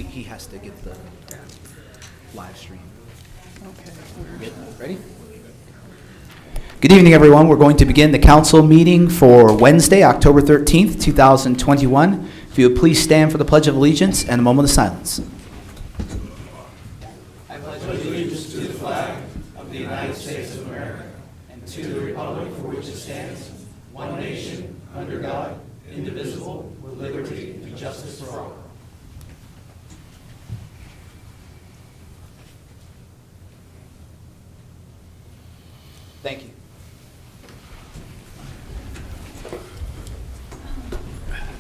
He has to get the live stream. Okay. Ready? Good evening, everyone. We're going to begin the council meeting for Wednesday, October 13th, 2021. If you would please stand for the Pledge of Allegiance and a moment of silence. I pledge allegiance to the flag of the United States of America and to the republic for which it stands, one nation, under God, indivisible, with liberty and justice for all. Thank you.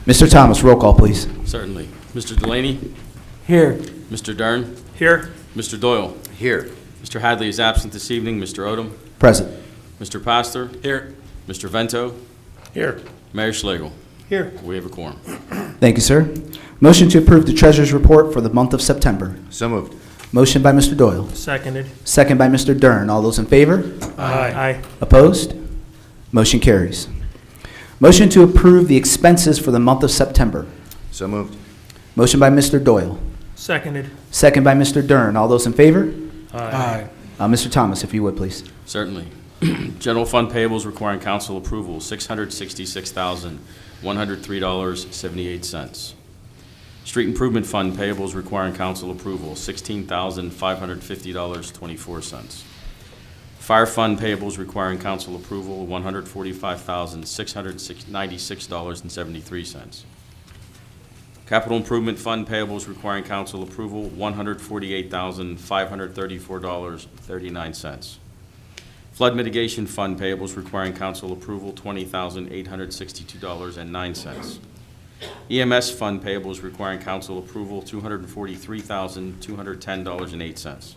Mr. Thomas, roll call, please. Certainly. Mr. Delaney? Here. Mr. Dern? Here. Mr. Doyle? Here. Mr. Hadley is absent this evening. Mr. Odom? Present. Mr. Pastor? Here. Mr. Vento? Here. Mayor Schlegel? Here. We have a quorum. Thank you, sir. Motion to approve the treasurer's report for the month of September. So moved. Motion by Mr. Doyle. Seconded. Second by Mr. Dern. All those in favor? Aye. Opposed? Motion carries. Motion to approve the expenses for the month of September. So moved. Motion by Mr. Doyle. Seconded. Second by Mr. Dern. All those in favor? Aye. Mr. Thomas, if you would, please. Certainly. General fund payables requiring council approval, $666,103.78. Street improvement fund payables requiring council approval, $16,550.24. Fire fund payables requiring council approval, $145,696.73. Capital improvement fund payables requiring council approval, $148,534.39. Flood mitigation fund payables requiring council approval, $20,862.09. EMS fund payables requiring council approval, $243,210.08.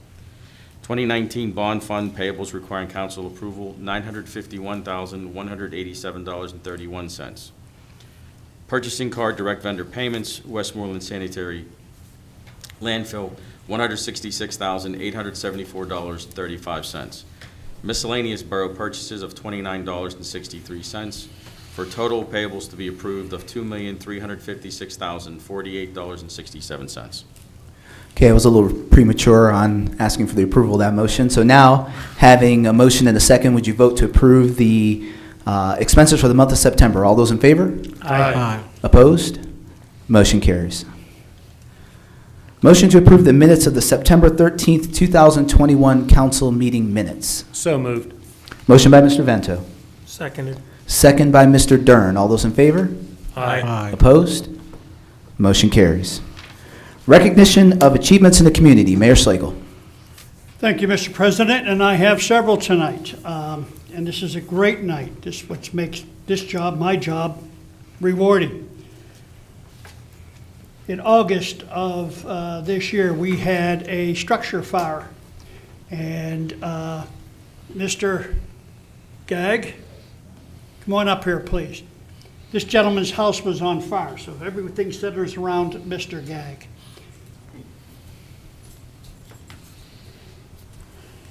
2019 bond fund payables requiring council approval, $951,187.31. Purchasing card direct vendor payments, Westmoreland Sanitary Landfill, $166,874.35. Miscellaneous borough purchases of $29.63 for total payables to be approved of $2,356,048.67. Okay, I was a little premature on asking for the approval of that motion. So now, having a motion and a second, would you vote to approve the expenses for the month of September? All those in favor? Aye. Opposed? Motion carries. Motion to approve the minutes of the September 13th, 2021 council meeting minutes. So moved. Motion by Mr. Vento. Seconded. Second by Mr. Dern. All those in favor? Aye. Opposed? Motion carries. Recognition of achievements in the community. Mayor Schlegel. Thank you, Mr. President, and I have several tonight. And this is a great night. This is what makes this job, my job, rewarding. In August of this year, we had a structure fire. And Mr. Gagg, come on up here, please. This gentleman's house was on fire, so everything centers around Mr. Gagg.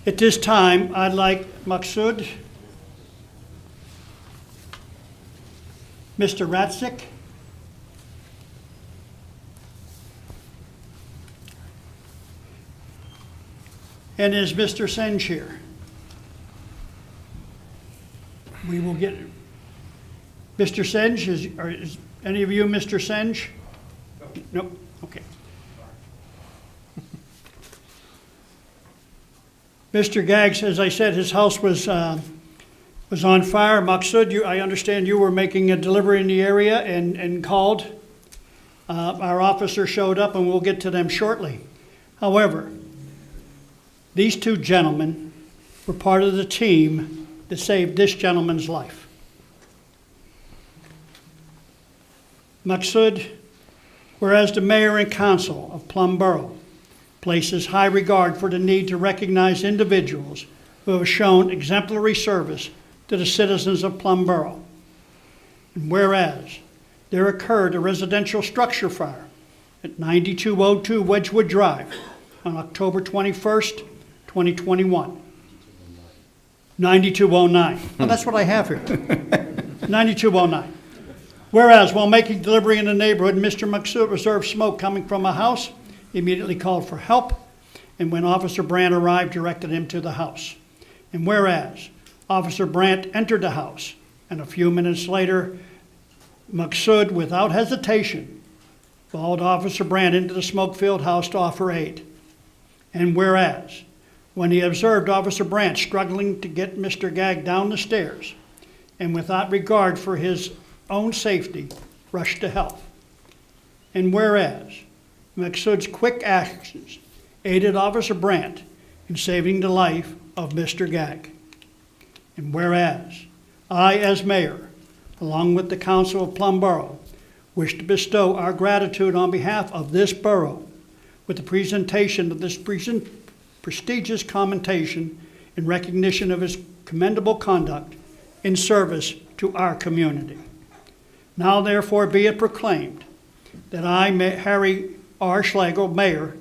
At this time, I'd like Maksud, Mr. Ratzik, and is Mr. Senge here? We will get, Mr. Senge, is any of you Mr. Senge? Nope, okay. Mr. Gaggs, as I said, his house was on fire. Maksud, I understand you were making a delivery in the area and called. Our officer showed up, and we'll get to them shortly. However, these two gentlemen were part of the team that saved this gentleman's life. Maksud, whereas the mayor and council of Plum Boro places high regard for the need to recognize individuals who have shown exemplary service to the citizens of Plum Boro. And whereas there occurred a residential structure fire at 9202 Wedgewood Drive on October 21st, 2021. 9209. Well, that's what I have here. 9209. Whereas while making delivery in the neighborhood, Mr. Maksud observed smoke coming from a house immediately called for help, and when Officer Brandt arrived, directed him to the house. And whereas Officer Brandt entered the house, and a few minutes later, Maksud, without hesitation, followed Officer Brandt into the smoke-filled house to offer aid. And whereas, when he observed Officer Brandt struggling to get Mr. Gag down the stairs, and without regard for his own safety, rushed to help. And whereas, Maksud's quick actions aided Officer Brandt in saving the life of Mr. Gag. And whereas, I, as mayor, along with the council of Plum Boro, wish to bestow our gratitude on behalf of this borough with the presentation of this prestigious commendation in recognition of his commendable conduct in service to our community. Now therefore be it proclaimed that I, Harry R. Schlegel, Mayor,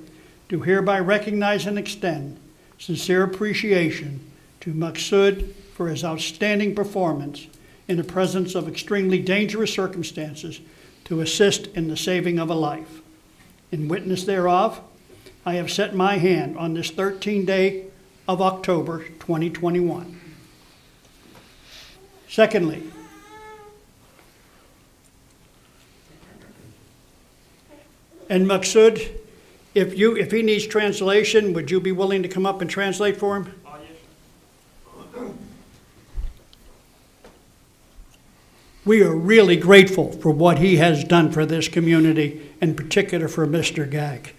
do hereby recognize and extend sincere appreciation to Maksud for his outstanding performance in the presence of extremely dangerous circumstances to assist in the saving of a life. In witness thereof, I have set my hand on this 13th day of October 2021. Secondly, and Maksud, if he needs translation, would you be willing to come up and translate for him? We are really grateful for what he has done for this community, in particular for Mr. Gag.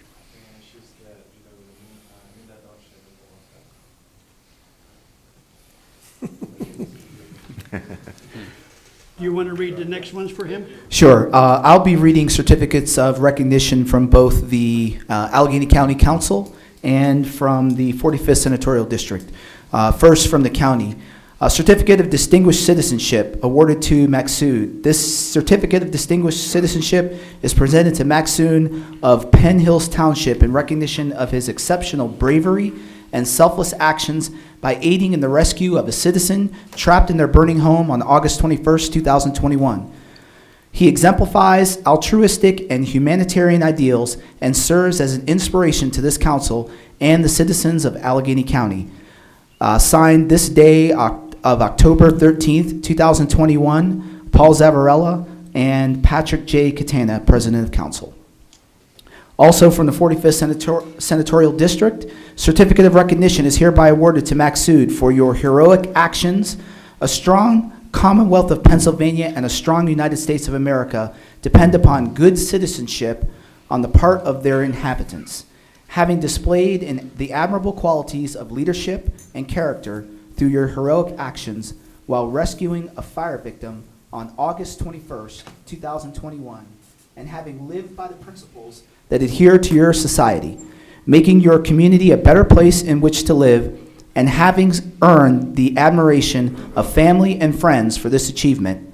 Do you want to read the next ones for him? Sure. I'll be reading certificates of recognition from both the Allegheny County Council and from the 45th Senatorial District. First, from the county. A certificate of distinguished citizenship awarded to Maksud. This certificate of distinguished citizenship is presented to Maksud of Penn Hills Township in recognition of his exceptional bravery and selfless actions by aiding in the rescue of a citizen trapped in their burning home on August 21st, 2021. He exemplifies altruistic and humanitarian ideals and serves as an inspiration to this council and the citizens of Allegheny County. Signed this day of October 13th, 2021, Paul Zavarella and Patrick J. Katana, President of Council. Also from the 45th Senatorial District, certificate of recognition is hereby awarded to Maksud for your heroic actions. A strong Commonwealth of Pennsylvania and a strong United States of America depend upon good citizenship on the part of their inhabitants. Having displayed in the admirable qualities of leadership and character through your heroic actions while rescuing a fire victim on August 21st, 2021, and having lived by the principles that adhere to your society, making your community a better place in which to live, and having earned the admiration of family and friends for this achievement,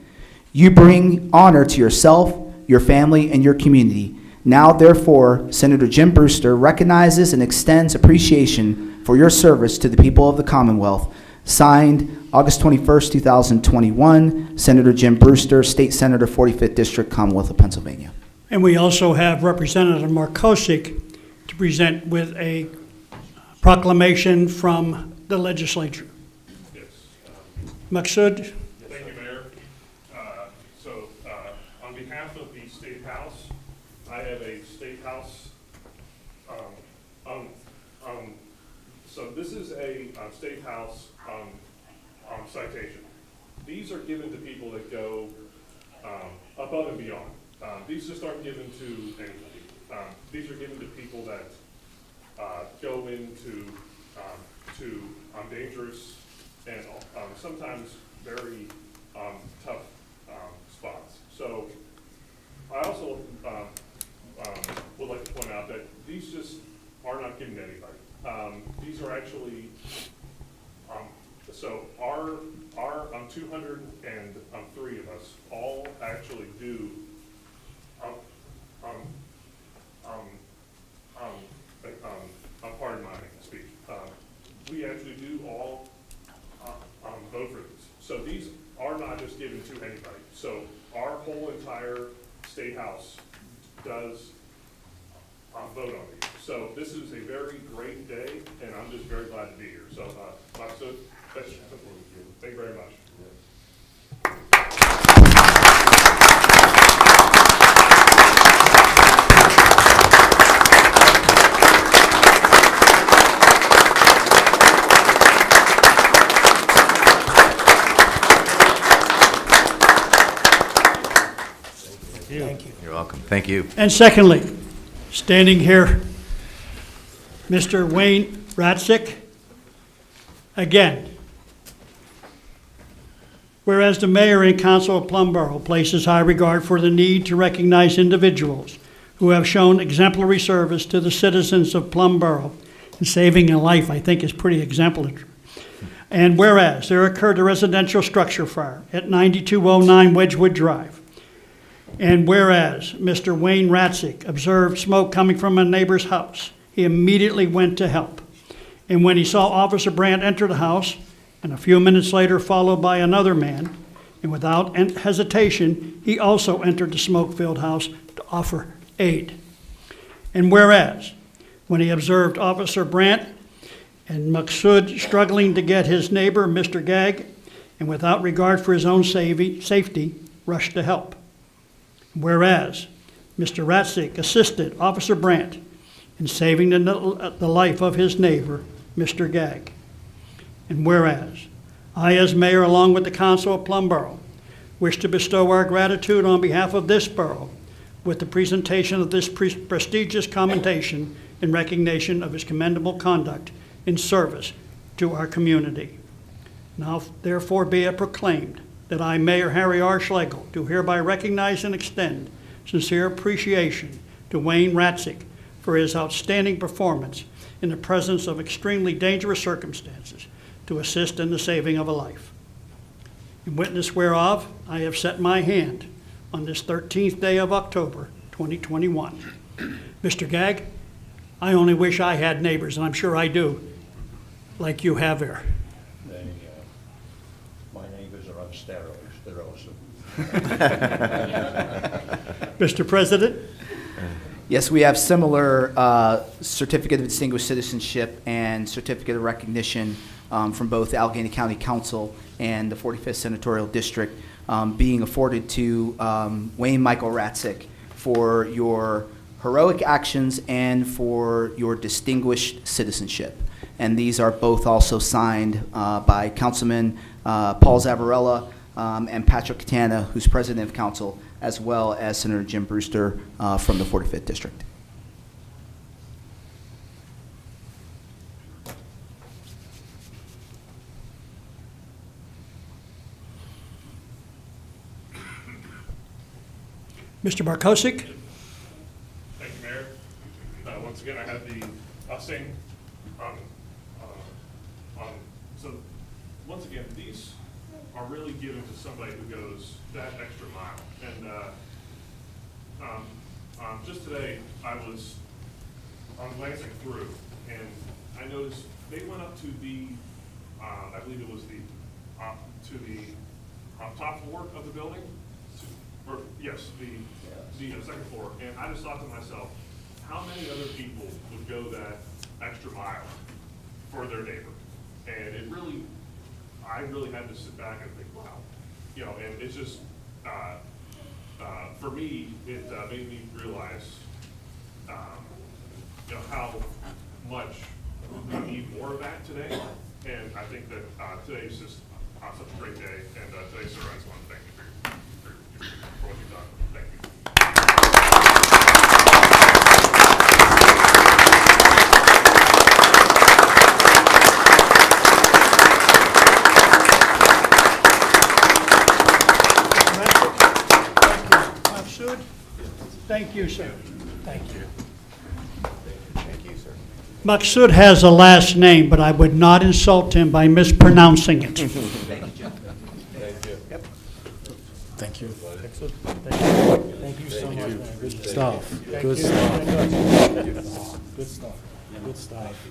you bring honor to yourself, your family, and your community. Now, therefore, Senator Jim Brewster recognizes and extends appreciation for your service to the people of the Commonwealth. Signed, August 21st, 2021, Senator Jim Brewster, State Senator, 45th District, Commonwealth of Pennsylvania. And we also have Representative Markosik to present with a proclamation from the legislature. Yes. Maksud? Thank you, Mayor. On behalf of the State House, I have a State House. So this is a State House citation. These are given to people that go above and beyond. These just aren't given to anybody. These are given to people that go into dangerous and sometimes very tough spots. So I also would like to point out that these just are not given to anybody. These are actually, so our 203 of us all actually do pardon my speech. We actually do all vote for these. So these are not just given to anybody. So our whole entire State House does vote on these. So this is a very great day, and I'm just very glad to be here. So, thank you very much. You're welcome. Thank you. And secondly, standing here, Mr. Wayne Ratzik. Again, whereas the mayor and council of Plum Boro places high regard for the need to recognize individuals who have shown exemplary service to the citizens of Plum Boro, and saving a life, I think, is pretty exemplary. And whereas there occurred a residential structure fire at 9209 Wedgewood Drive, and whereas Mr. Wayne Ratzik observed smoke coming from a neighbor's house, he immediately went to help. And when he saw Officer Brandt enter the house, and a few minutes later followed by another man, and without hesitation, he also entered the smoke-filled house to offer aid. And whereas, when he observed Officer Brandt and Maksud struggling to get his neighbor, Mr. Gag, and without regard for his own safety, rushed to help. Whereas, Mr. Ratzik assisted Officer Brandt in saving the life of his neighbor, Mr. Gag. And whereas, I, as mayor, along with the council of Plum Boro, wish to bestow our gratitude on behalf of this borough with the presentation of this prestigious commendation in recognition of his commendable conduct in service to our community. Now, therefore, be it proclaimed that I, Mayor Harry R. Schlegel, do hereby recognize and extend sincere appreciation to Wayne Ratzik for his outstanding performance in the presence of extremely dangerous circumstances to assist in the saving of a life. In witness whereof, I have set my hand on this 13th day of October, 2021. Mr. Gag, I only wish I had neighbors, and I'm sure I do, like you have here. My neighbors are on steroids. They're awesome. Mr. President? Yes, we have similar certificate of distinguished citizenship and certificate of recognition from both the Allegheny County Council and the 45th Senatorial District being afforded to Wayne Michael Ratzik for your heroic actions and for your distinguished citizenship. And these are both also signed by Councilman Paul Zavarella and Patrick Catana, who's president of council, as well as Senator Jim Brewster from the 45th District. Mr. Barkosik? Thank you, Mayor. Once again, I have the same, so, once again, these are really given to somebody who goes that extra mile. And just today, I'm glancing through, and I noticed they went up to the, I believe it was to the top floor of the building, the second floor, and I just thought to myself, how many other people would go that extra mile for their neighbor? And I really had to sit back and think, wow, and it's just, for me, it made me realize, how much we need more of that today. And I think that today's just such a great day, and today, sir, I just want to thank you for what you've done. Thank you. Thank you, sir. Thank you. Thank you, sir. Maksud has a last name, but I would not insult him by mispronouncing it. Thank you. Thank you. Thank you so much, man. Good stuff. Good you. stuff. Good stuff. Good stuff.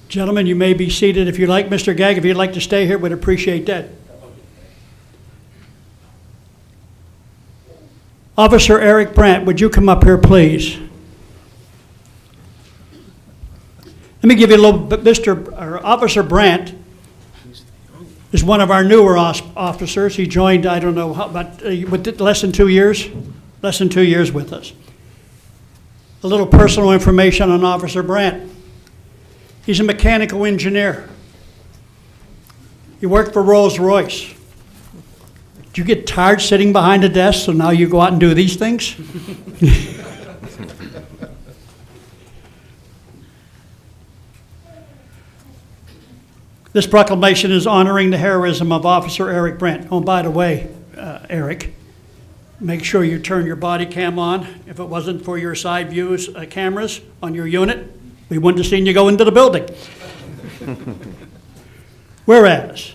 Gentlemen, you may be seated if you like. Mr. Gag, if you'd like to stay here, we'd appreciate that. Officer Eric Brandt, would you come up here, please? Let me give you a little bit. Officer Brandt is one of our newer officers. He joined, I don't know, less than 2 years? Less than 2 years with us. A little personal information on Officer Brandt. He's a mechanical engineer. He worked for Rolls-Royce. Did you get tired sitting behind a desk, so now you go out and do these things? This proclamation is honoring the heroism of Officer Eric Brandt. Oh, by the way, Eric, make sure you turn your body cam on. If it wasn't for your side views cameras on your unit, we wouldn't have seen you go into the building. Whereas,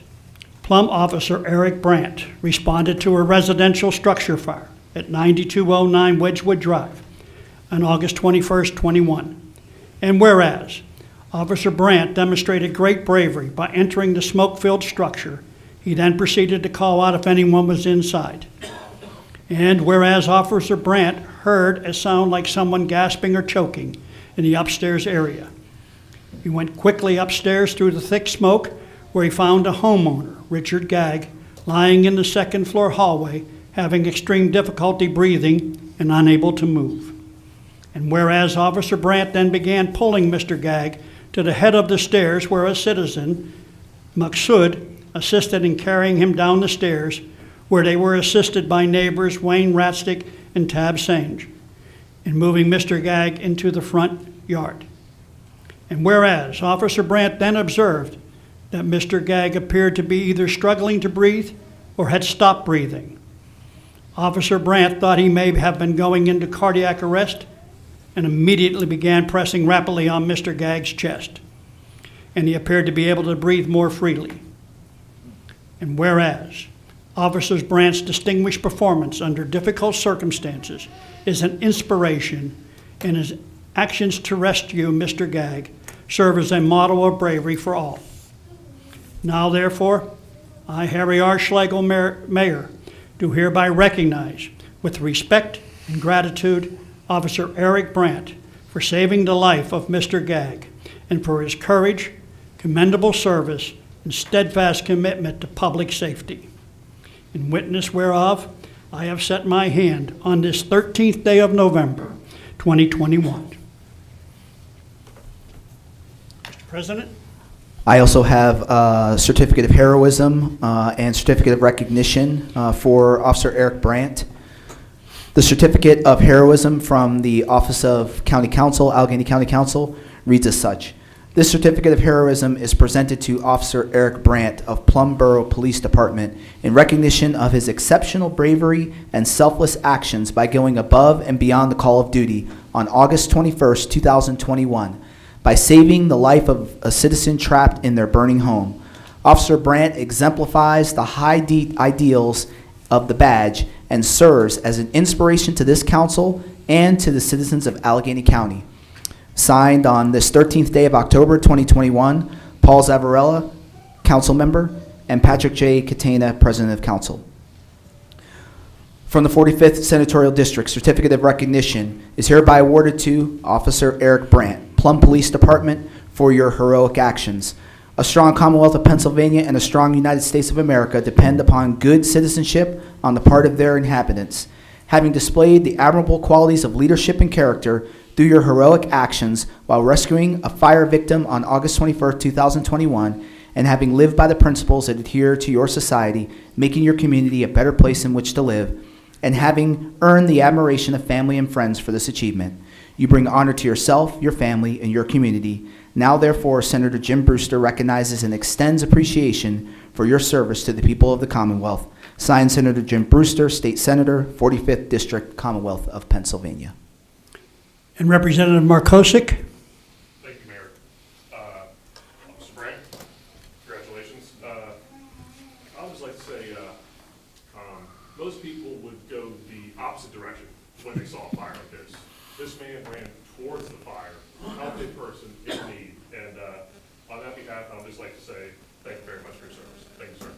Plum Officer Eric Brandt responded to a residential structure fire at 9209 Wedgewood Drive on August 21st, 21. And whereas, Officer Brandt demonstrated great bravery by entering the smoke-filled structure, he then proceeded to call out if anyone was inside. And whereas Officer Brandt heard a sound like someone gasping or choking in the upstairs area, he went quickly upstairs through the thick smoke where he found a homeowner, Richard Gagg, lying in the second-floor hallway, having extreme difficulty breathing and unable to move. And whereas Officer Brandt then began pulling Mr. Gagg to the head of the stairs where a citizen, Maksud, assisted in carrying him down the stairs, where they were assisted by neighbors Wayne Ratzik and Tab Senge, in moving Mr. Gagg into the front yard. And whereas Officer Brandt then observed that Mr. Gagg appeared to be either struggling to breathe or had stopped breathing, Officer Brandt thought he may have been going into cardiac arrest and immediately began pressing rapidly on Mr. Gagg's chest, and he appeared to be able to breathe more freely. And whereas Officer Brandt's distinguished performance under difficult circumstances is an inspiration, and his actions to rescue Mr. Gagg serve as a model of bravery for all. Now, therefore, I, Harry R. Schlegel, Mayor, do hereby recognize with respect and gratitude Officer Eric Brandt for saving the life of Mr. Gagg and for his courage, commendable service, and steadfast commitment to public safety. In witness whereof, I have set my hand on this 13th day of November, 2021. Mr. President? I also have a certificate of heroism and certificate of recognition for Officer Eric Brandt. The certificate of heroism from the Office of County Council, Allegheny County Council, reads as such. This certificate of heroism is presented to Officer Eric Brandt of Plum Boro Police Department in recognition of his exceptional bravery and selfless actions by going above and beyond the call of duty on August 21st, 2021, by saving the life of a citizen trapped in their burning home. Officer Brandt exemplifies the high ideals of the badge and serves as an inspiration to this council and to the citizens of Allegheny County. Signed on this 13th day of October 2021, Paul Zavarella, council member, and Patrick J. Catena, president of council. From the 45th Senatorial District, certificate of recognition is hereby awarded to Officer Eric Brandt, Plum Police Department, for your heroic actions. A strong Commonwealth of Pennsylvania and a strong United States of America depend upon good citizenship on the part of their inhabitants. Having displayed the admirable qualities of leadership and character through your heroic actions while rescuing a fire victim on August 21st, 2021, and having lived by the principles that adhere to your society, making your community a better place in which to live, and having earned the admiration of family and friends for this achievement, you bring honor to yourself, your family, and your community. Now, therefore, Senator Jim Brewster recognizes and extends appreciation for your service to the people of the Commonwealth. Signed, Senator Jim Brewster, State Senator, 45th District, Commonwealth of Pennsylvania. And Representative Markosik? Thank you, Mayor. Officer Brandt, congratulations. I would just like to say, most people would go the opposite direction when they saw a fire like this. This man ran towards the fire, helped a person in need, and on that behalf, I would just like to say thank you very much for your service. Thank you, sir.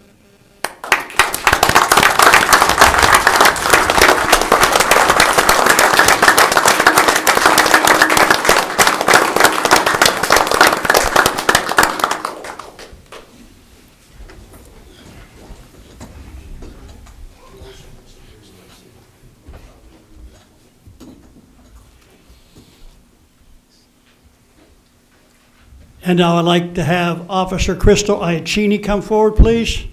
And now I'd like to have Officer Crystal Iacini come forward, please.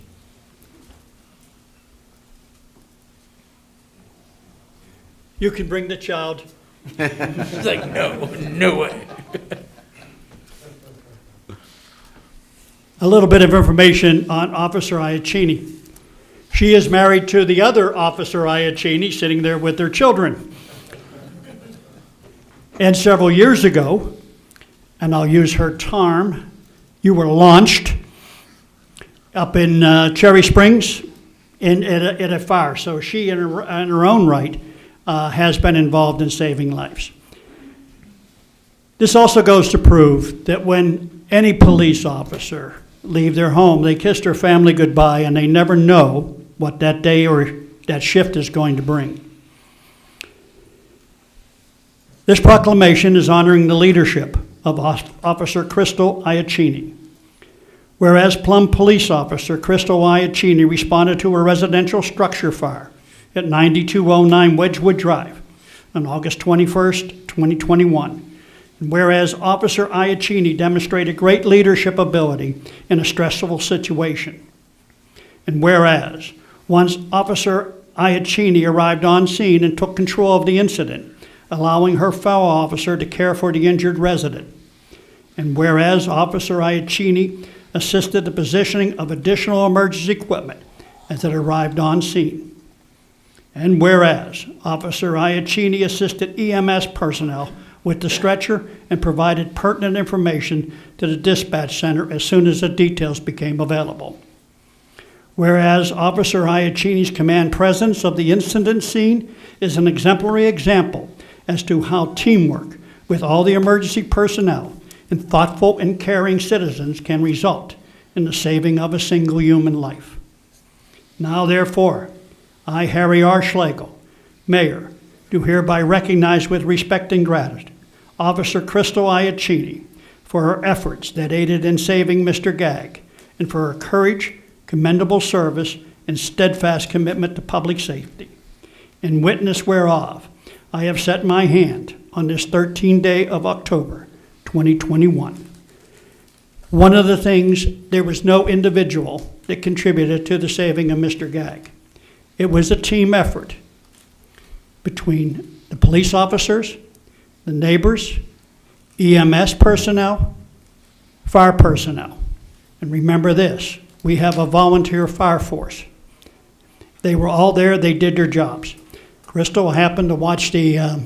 You can bring the child. It's like, no way. A little bit of information on Officer Iacini. She is married to the other Officer Iacini sitting there with their children. And several years ago, and I'll use her term, you were launched up in Cherry Springs at a fire. So she, in her own right, has been involved in saving lives. This also goes to prove that when any police officer leave their home, they kiss their family goodbye, and they never know what that day or that shift is going to bring. This proclamation is honoring the leadership of Officer Crystal Iacini. Whereas Plum Police Officer Crystal Iacini responded to a residential structure fire at 9209 Wedgwood Drive on August 21st, 2021. And whereas Officer Iacini demonstrated great leadership ability in a stressful situation. And whereas once Officer Iacini arrived on scene and took control of the incident, allowing her fellow officer to care for the injured resident. And whereas Officer Iacini assisted the positioning of additional emergency equipment as it arrived on scene. And whereas Officer Iacini assisted EMS personnel with the stretcher and provided pertinent information to the dispatch center as soon as the details became available. Whereas Officer Iacini's command presence of the incident scene is an exemplary example as to how teamwork with all the emergency personnel and thoughtful and caring citizens can result in the saving of a single human life. Now, therefore, I, Harry R. Schlegel, Mayor, do hereby recognize with respect and gratitude Officer Crystal Iacini for her efforts that aided in saving Mr. Gag and for her courage, commendable service, and steadfast commitment to public safety. In witness whereof, I have set my hand on this 13th day of October, 2021. One of the things, there was no individual that contributed to the saving of Mr. Gag. It was a team effort between the police officers, the neighbors, EMS personnel, fire personnel. And remember this, we have a volunteer fire force. They were all there, they did their jobs. Crystal happened to watch the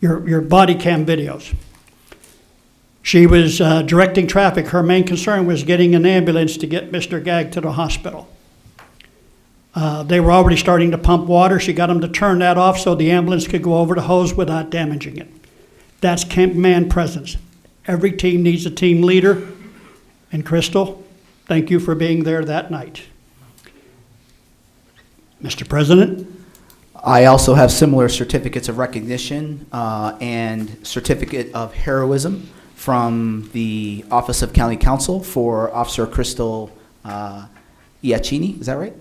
your body cam videos. She was directing traffic. Her main concern was getting an ambulance to get Mr. Gag to the hospital. They were already starting to pump water. She got them to turn that off so the ambulance could go over the hose without damaging it. That's command presence. Every team needs a team leader. And Crystal, thank you for being there that night. Mr. President? I also have similar certificates of recognition and certificate of heroism from the Office of County Counsel for Officer Crystal Iacini. Is that right?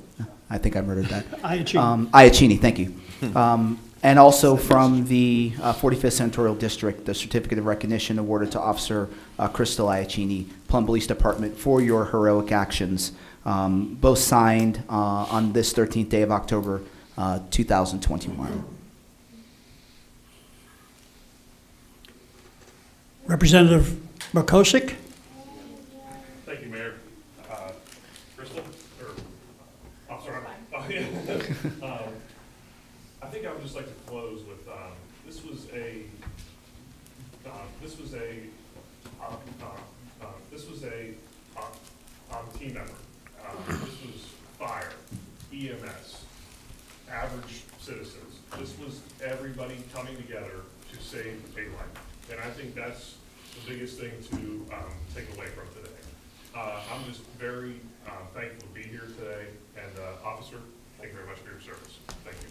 I think I murdered that. Iacini. Iacini, thank you. And also from the 45th Senatorial District, the certificate of recognition awarded to Officer Crystal Iacini, Plum Police Department, for your heroic actions, both signed on this 13th day of October, 2021. Representative Markosik? Thank you, Mayor. Crystal, or, I'm sorry. Oh, yeah. I think I would just like to close with, this was a team effort. This was fire, EMS, average citizens. This was everybody coming together to save a life. And I think that's the biggest thing to take away from today. I'm just very thankful to be here today. And officer, thank you very much for your service. Thank you.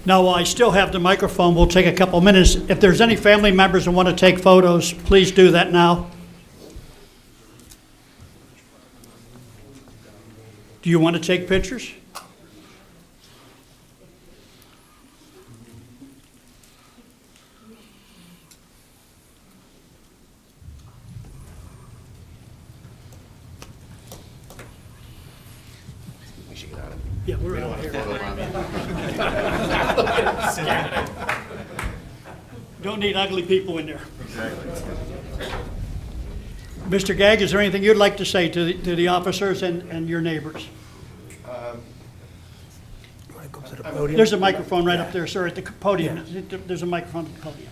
Now, while I still have the microphone, we'll take a couple minutes. If there's any family members that want to take photos, please do that now. Do you want to take pictures? We should get out of it. Yeah, we're out here. Don't need ugly people in there. Mr. Gagg, is there anything you'd like to say to the officers and your neighbors? There's a microphone right up there, sir, at the podium. There's a microphone at the podium.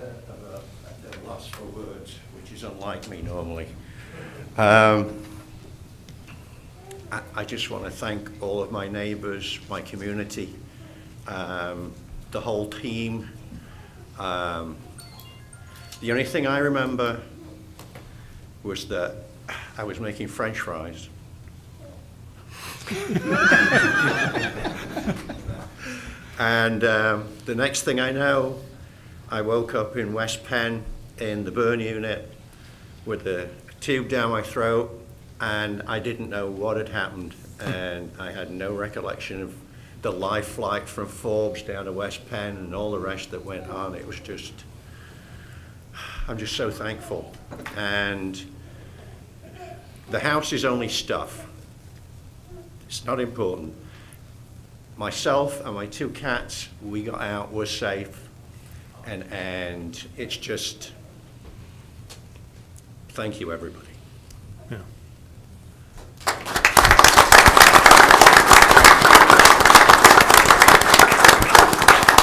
At a loss for words, which is unlike me normally. I just want to thank all of my neighbors, my community, the whole team. The only thing I remember was that I was making French fries. And the next thing I know, I woke up in West Penn in the burn unit with the tube down my throat, and I didn't know what had happened, and I had no recollection of the live flight from Forbes down to West Penn and all the rest that went on. It was just, I'm just so thankful. And the house is only stuff. It's not important. Myself and my 2 cats, we got out, we're safe, and it's just, thank you, everybody. Yeah.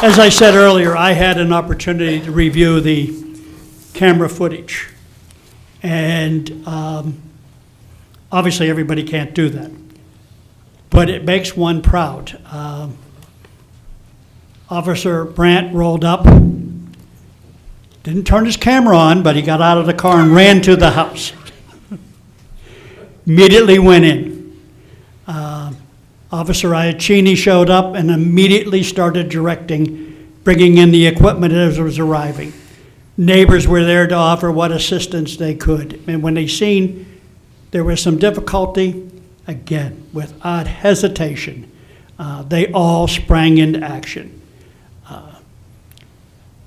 As I said earlier, I had an opportunity to review the camera footage. And obviously, everybody can't do that. But it makes one proud. Officer Brandt rolled up, didn't turn his camera on, but he got out of the car and ran to the house. Immediately went in. Officer Iacini showed up and immediately started directing, bringing in the equipment as it was arriving. Neighbors were there to offer what assistance they could. And when they seen there was some difficulty, again, without hesitation, they all sprang into action.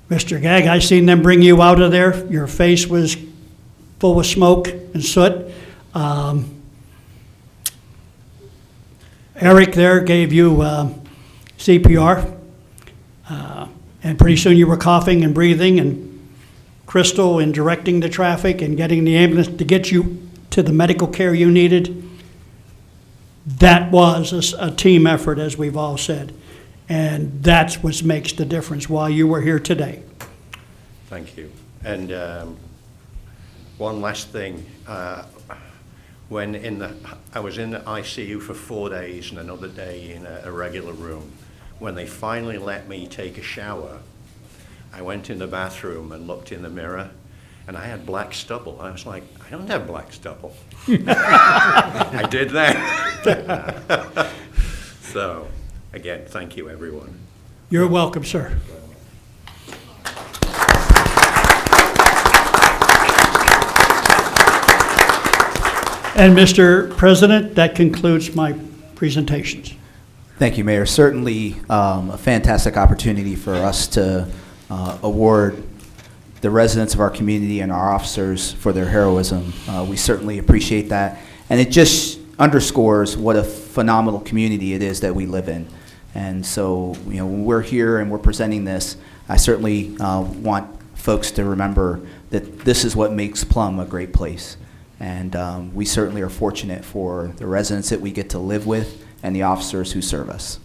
Mr. Gagg, I seen them bring you out of there. Your face was full of smoke and soot. Eric there gave you CPR, and pretty soon you were coughing and breathing, and Crystal in directing the traffic and getting the ambulance to get you to the medical care you needed. That was a team effort, as we've all said, and that's what makes the difference while you were here today. Thank you. And one last thing. When I was in the ICU for 4 days and another day in a regular room, when they finally let me take a shower, I went in the bathroom and looked in the mirror, and I had black stubble. I was like, I don't have black stubble. I did that. So, again, thank you, everyone. You're welcome, sir. And Mr. President, that concludes my presentations. Thank you, Mayor. Certainly a fantastic opportunity for us to award the residents of our community and our officers for their heroism. We certainly appreciate that. And it just underscores what a phenomenal community it is that we live in. And so, you know, when we're here and we're presenting this, I certainly want folks to remember that this is what makes Plum a great place. And we certainly are fortunate for the residents that we get to live with and the officers who serve us.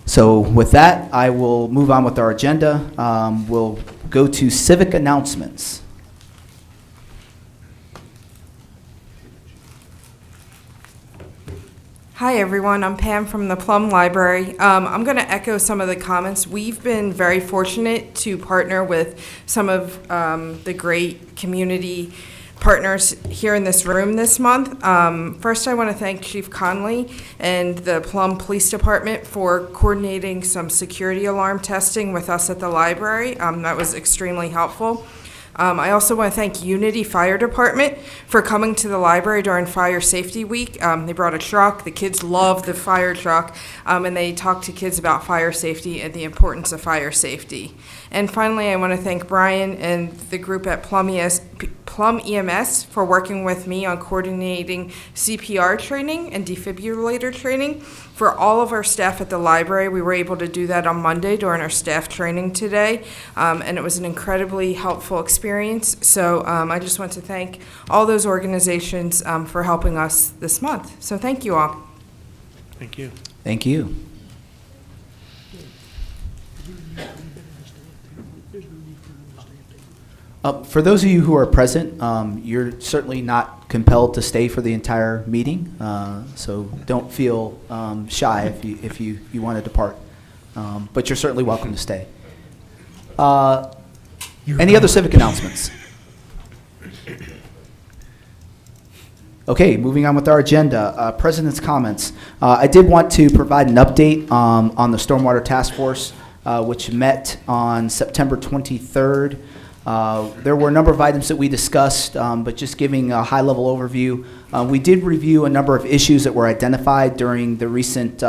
So with that, I will move on with our agenda. We'll go to Civic Announcements. Hi everyone, I'm Pam from the Plum Library. I'm going to echo some of the comments. We've been very fortunate to partner with some of the great community partners here in this room this month. First, I want to thank Chief Conley and the Plum Police Department for coordinating some security alarm testing with us at the library. That was extremely helpful. I also want to thank Unity Fire Department for coming to the library during Fire Safety Week. They brought a truck. The kids love the fire truck, and they talked to kids about fire safety and the importance of fire safety. And finally, I want to thank Brian and the group at Plum EMS for working with me on coordinating CPR training and defibrillator training for all of our staff at the library. We were able to do that on Monday during our staff training today, and it was an incredibly helpful experience. So I just want to thank all those organizations for helping us this month. So thank you all. Thank you. Thank you. For those of you who are present, you're certainly not compelled to stay for the entire meeting, so don't feel shy if you want to depart, but you're certainly welcome to stay. Any other civic announcements? Okay, moving on with our agenda, President's comments. I did want to provide an update on the Stormwater Task Force, which met on September 23rd. There were a number of items that we discussed, but just giving a high-level overview, we did review a number of issues that were identified during the recent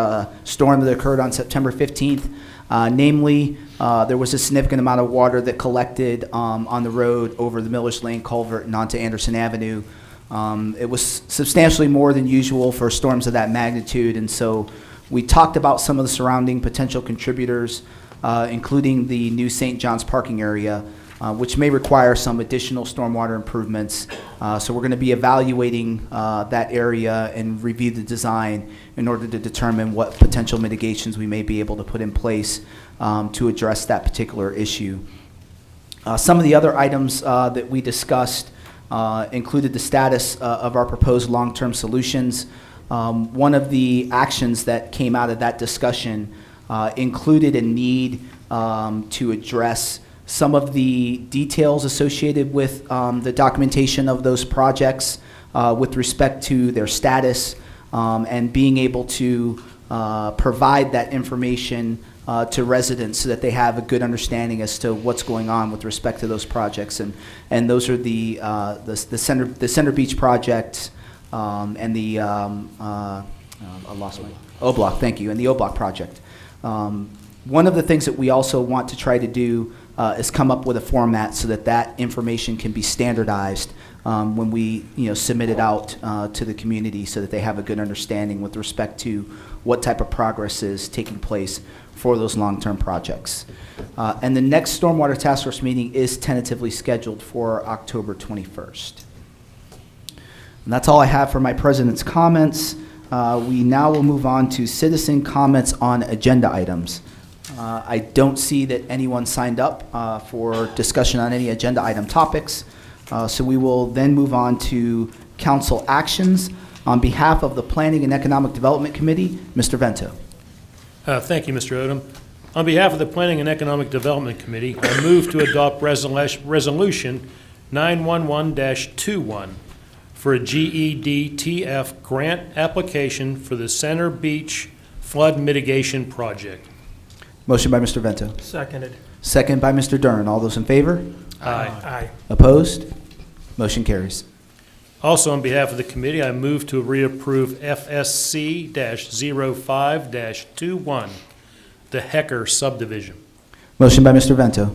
storm that occurred on September 15th. Namely, there was a significant amount of water that collected on the road over the Miller's Lane culvert and onto Anderson Avenue. It was substantially more than usual for storms of that magnitude, and so we talked about some of the surrounding potential contributors, including the new St. John's parking area, which may require some additional stormwater improvements. So we're going to be evaluating that area and review the design in order to determine what potential mitigations we may be able to put in place to address that particular issue. Some of the other items that we discussed included the status of our proposed long-term solutions. One of the actions that came out of that discussion included a need to address some of the details associated with the documentation of those projects with respect to their status and being able to provide that information to residents so that they have a good understanding as to what's going on with respect to those projects. And those are the Center Beach project and the I lost my O-Block, thank you, and the O-Block project. One of the things that we also want to try to do is come up with a format so that that information can be standardized when we submit it out to the community so that they have a good understanding with respect to what type of progress is taking place for those long-term projects. And the next Stormwater Task Force meeting is tentatively scheduled for October 21st. And that's all I have for my President's comments. We now will move on to citizen comments on agenda items. I don't see that anyone signed up for discussion on any agenda item topics, so we will then move on to council actions. On behalf of the Planning and Economic Development Committee, Mr. Vento. Thank you, Mr. Odom. On behalf of the Planning and Economic Development Committee, I move to adopt Resolution 911-21 for a GEDTF grant application for the Center Beach Flood Mitigation Project. Motion by Mr. Vento. Seconded. Second by Mr. Dern. All those in favor? Aye. Opposed? Motion carries. Also, on behalf of the committee, I move to reapprove FSC-05-21, the Hecker subdivision. Motion by Mr. Vento.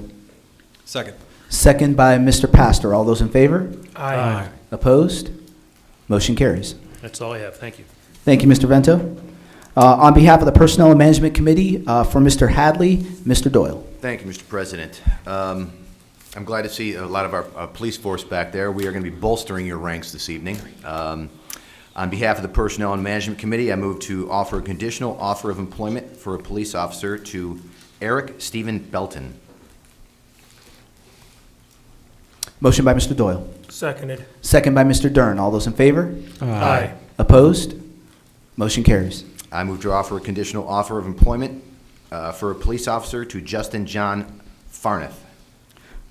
Second. Second by Mr. Pastor. All those in favor? Aye. Opposed? Motion carries. That's all I have. Thank you. Thank you, Mr. Vento. On behalf of the Personnel and Management Committee, for Mr. Hadley, Mr. Doyle. Thank you, Mr. President. I'm glad to see a lot of our police force back there. We are going to be bolstering your ranks this evening. On behalf of the Personnel and Management Committee, I move to offer a conditional offer of employment for a police officer to Eric Stephen Belton. Motion by Mr. Doyle. Seconded. Second by Mr. Dern. All those in favor? Aye. Opposed? Motion carries. I move to offer a conditional offer of employment for a police officer to Justin John Farneth.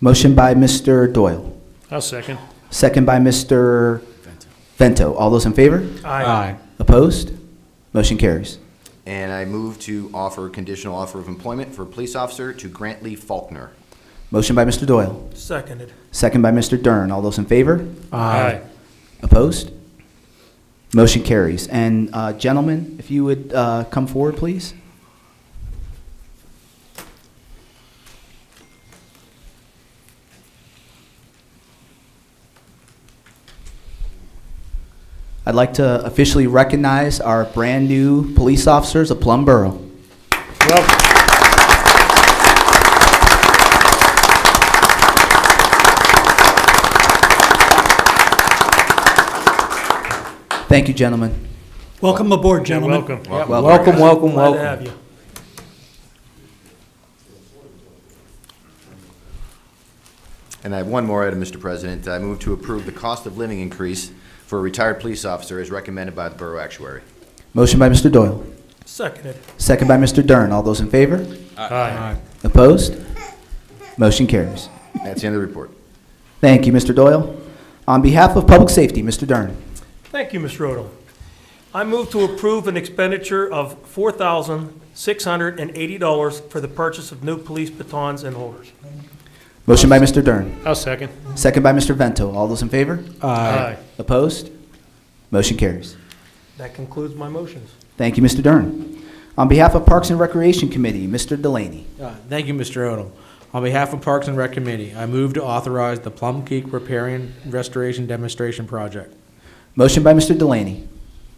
Motion by Mr. Doyle. I'll second. Second by Mr. Vento. All those in favor? Aye. Opposed? Motion carries. And I move to offer a conditional offer of employment for a police officer to Grant Lee Faulkner. Motion by Mr. Doyle, Seconded. second by Mr. Dern. All those in favor? Aye. Opposed? Motion carries. And gentlemen, if you would come forward, please. I'd like to officially recognize our brand-new police officers of Plum Boro. Welcome. Thank you, gentlemen. Welcome aboard, You're gentlemen. welcome. Welcome. Glad to have you. And I have one more item, Mr. President. I move to approve the cost of living increase for a retired police officer as recommended by the Borough Actuary. Motion by Mr. Doyle, Seconded. second by Mr. Dern. All those in favor? Aye. Opposed? Motion carries. That's the end of the report. Thank you, Mr. Doyle. On behalf of Public Safety, Mr. Dern. Thank you, Mr. Odom. I move to approve an expenditure of $4,680 for the purchase of new police batons and holders. Motion by Mr. Dern, I'll second. second by Mr. Vento. All those in favor? Aye. Opposed? Motion carries. That concludes my motions. Thank you, Mr. Dern. On behalf of Parks and Recreation Committee, Mr. Delaney. Thank you, Mr. Odom. On behalf of Parks and Rec Committee, I move to authorize the Plum Creek Repair and Restoration Demonstration Project. Motion by Mr. Delaney,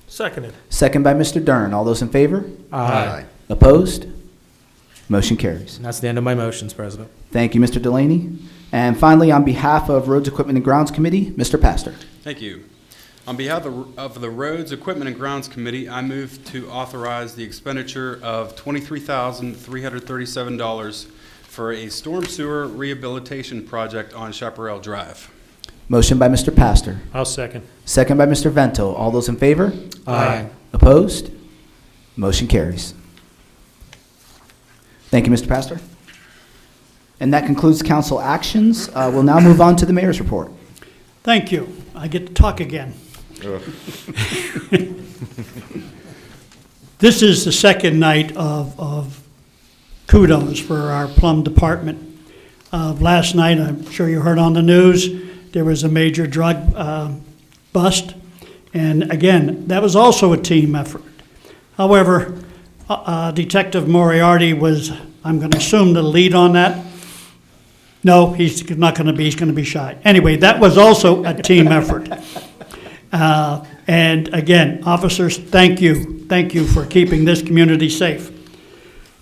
Seconded. second by Mr. Dern. All those in favor? Aye. Opposed? Motion carries. And that's the end of my motions, President. Thank you, Mr. Delaney. And finally, on behalf of Roads, Equipment, and Grounds Committee, Mr. Pastor. Thank you. On behalf of the Roads, Equipment, and Grounds Committee, I move to authorize the expenditure of $23,337 for a storm sewer rehabilitation project on Chaparral Drive. Motion by Mr. Pastor, I'll second. second by Mr. Vento. All those in favor? Aye. Opposed? Motion carries. Thank you, Mr. Pastor. And that concludes council actions. We'll now move on to the mayor's report. Thank you. I get to talk again. This is the second night of kudos for our Plum Department. Last night, I'm sure you heard on the news, there was a major drug bust. And again, that was also a team effort. However, Detective Moriarty was, I'm going to assume, the lead on that. No, he's not going to be. He's going to be shy. Anyway, that was also a team effort. And again, officers, thank you. Thank you for keeping this community safe.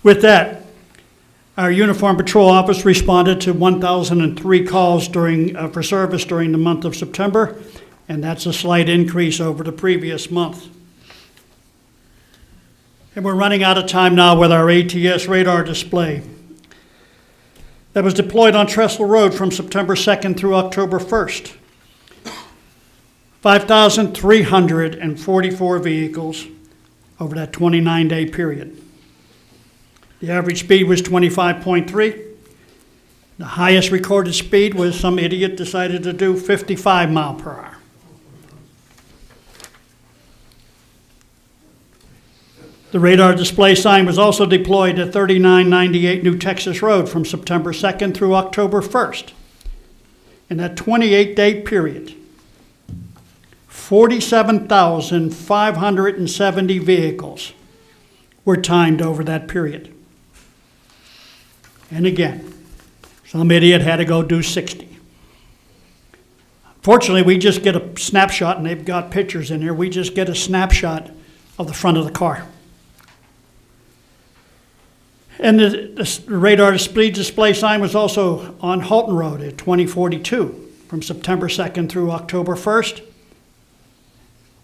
With that, our Uniform Patrol Office responded to 1,003 calls for service during the month of September, and that's a slight increase over the previous month. And we're running out of time now with our ATS radar display that was deployed on Trestle Road from September 2nd through October 1st. 5,344 vehicles over that 29-day period. The average speed was 25.3. The highest recorded speed was some idiot decided to do 55 mile per hour. The radar display sign was also deployed at 3998 New Texas Road from September 2nd through October 1st. In that 28-day period, 47,570 vehicles were timed over that period. And again, some idiot had to go do 60. Fortunately, we just get a snapshot, and they've got pictures in there. We just get a snapshot of the front of the car. And the radar speed display sign was also on Halton Road at 2042 from September 2nd through October 1st.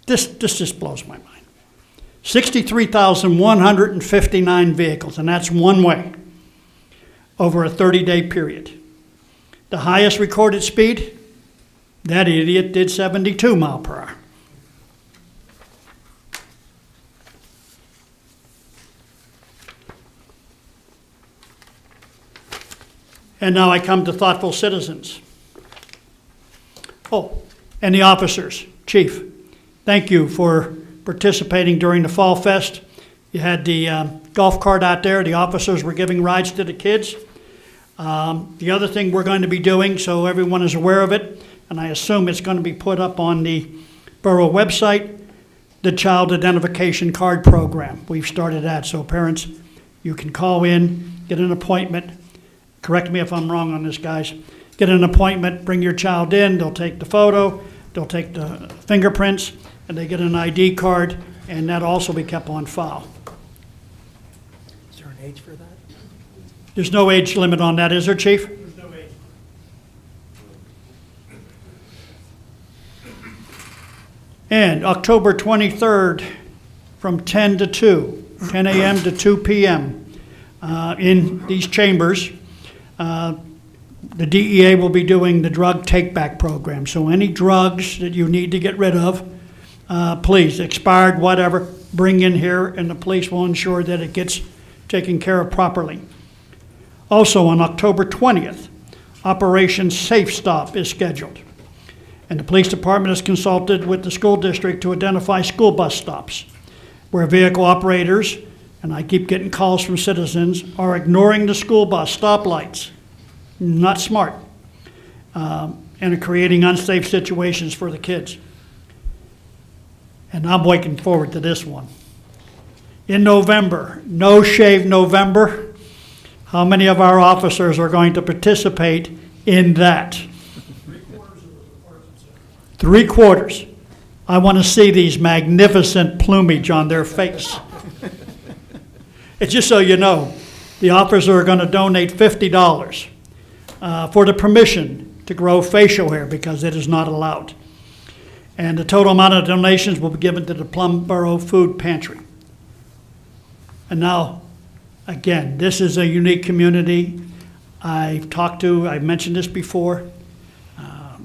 This just blows my mind. 63,159 vehicles, and that's one way, over a 30-day period. The highest recorded speed, that idiot did 72 mile per hour. And now I come to thoughtful citizens. Oh, and the officers. Chief, thank you for participating during the Fall Fest. You had the golf cart out there. The officers were giving rides to the kids. The other thing we're going to be doing, so everyone is aware of it, and I assume it's going to be put up on the borough website, the Child Identification Card Program. We've started that, so parents, you can call in, get an appointment. Correct me if I'm wrong on this, guys. Get an appointment, bring your child in, they'll take the photo, they'll take the fingerprints, and they get an ID card, and that'll also be kept on file. Is there an age for that? There's no age limit on that, is there, Chief? There's no age. And October 23rd, from 10 to 2, 10 a.m. to 2 p.m., in these chambers, the DEA will be doing the drug take-back program. So any drugs that you need to get rid of, please, expired, whatever, bring in here, and the police will ensure that it gets taken care of properly. Also, on October 20th, Operation Safe Stop is scheduled. And the police department has consulted with the school district to identify school bus stops where vehicle operators, and I keep getting calls from citizens, are ignoring the school bus stoplights. Not smart. And are creating unsafe situations for the kids. And I'm looking forward to this one. In November, No Shave November. How many of our officers are going to participate in that? 3/4. I want to see these magnificent plumage on their face. It's just so you know, the officers are going to donate $50 for the permission to grow facial hair because it is not allowed. And the total amount of donations will be given to the Plum Boro Food Pantry. And now, again, this is a unique community. I've mentioned this before,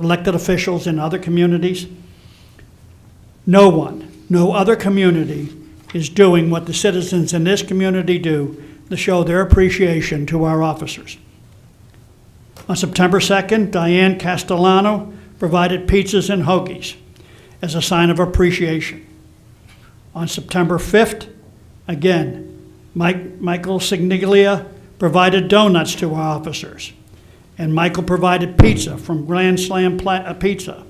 elected officials in other communities. No other community is doing what the citizens in this community do to show their appreciation to our officers. On September 2nd, Diane Castellano provided pizzas and hoagies as a sign of appreciation. On September 5th, again, Michael Signilia provided donuts to our officers, and Michael provided pizza from Grand Slam Pizza.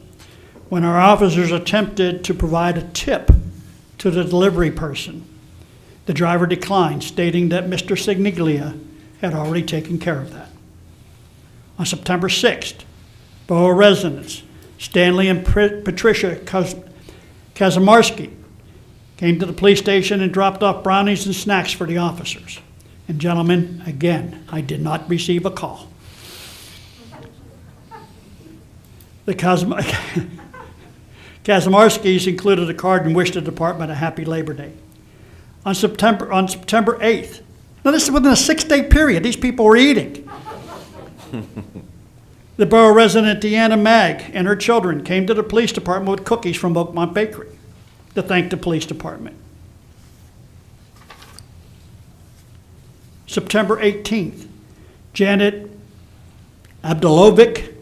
When our officers attempted to provide a tip to the delivery person, the driver declined, stating that Mr. Signilia had already taken care of that. On September 6th, Borough residents Stanley and Patricia Kazamarski came to the police station and dropped off brownies and snacks for the officers. And gentlemen, again, I did not receive a call. The Kazamarskis included a card and wished the department a happy Labor Day. On September 8th, now this is within a 6-day period, these people were eating. The borough resident Deanna Mag and her children came to the police department with cookies from Oakmont Bakery to thank the police department. September 18th, Janet Abdulovic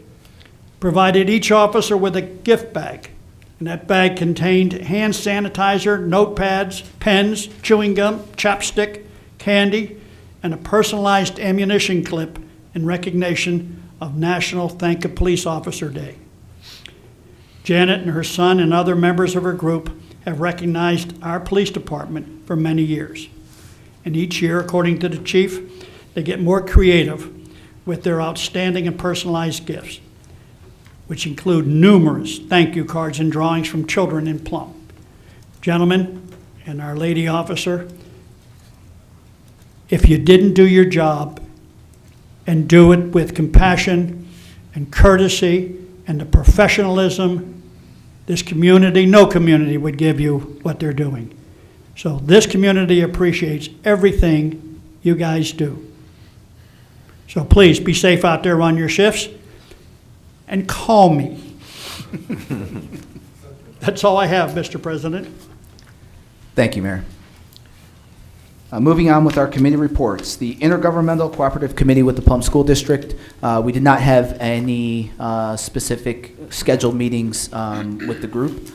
provided each officer with a gift bag, and that bag contained hand sanitizer, notepads, pens, chewing gum, chapstick, candy, and a personalized ammunition clip in recognition of National Thank a Police Officer Day. Janet and her son and other members of her group have recognized our police department for many years. And each year, according to the chief, they get more creative with their outstanding and personalized gifts, which include numerous thank you cards and drawings from children in Plum. Gentlemen and our lady officer, if you didn't do your job and do it with compassion and courtesy and the professionalism, this community, no community would give you what they're doing. So this community appreciates everything you guys do. So please be safe out there on your shifts and call me. That's all I have, Mr. President. Thank you, Mayor. Moving on with our committee reports. The Intergovernmental Cooperative Committee with the Plum School District, we did not have any specific scheduled meetings with the group.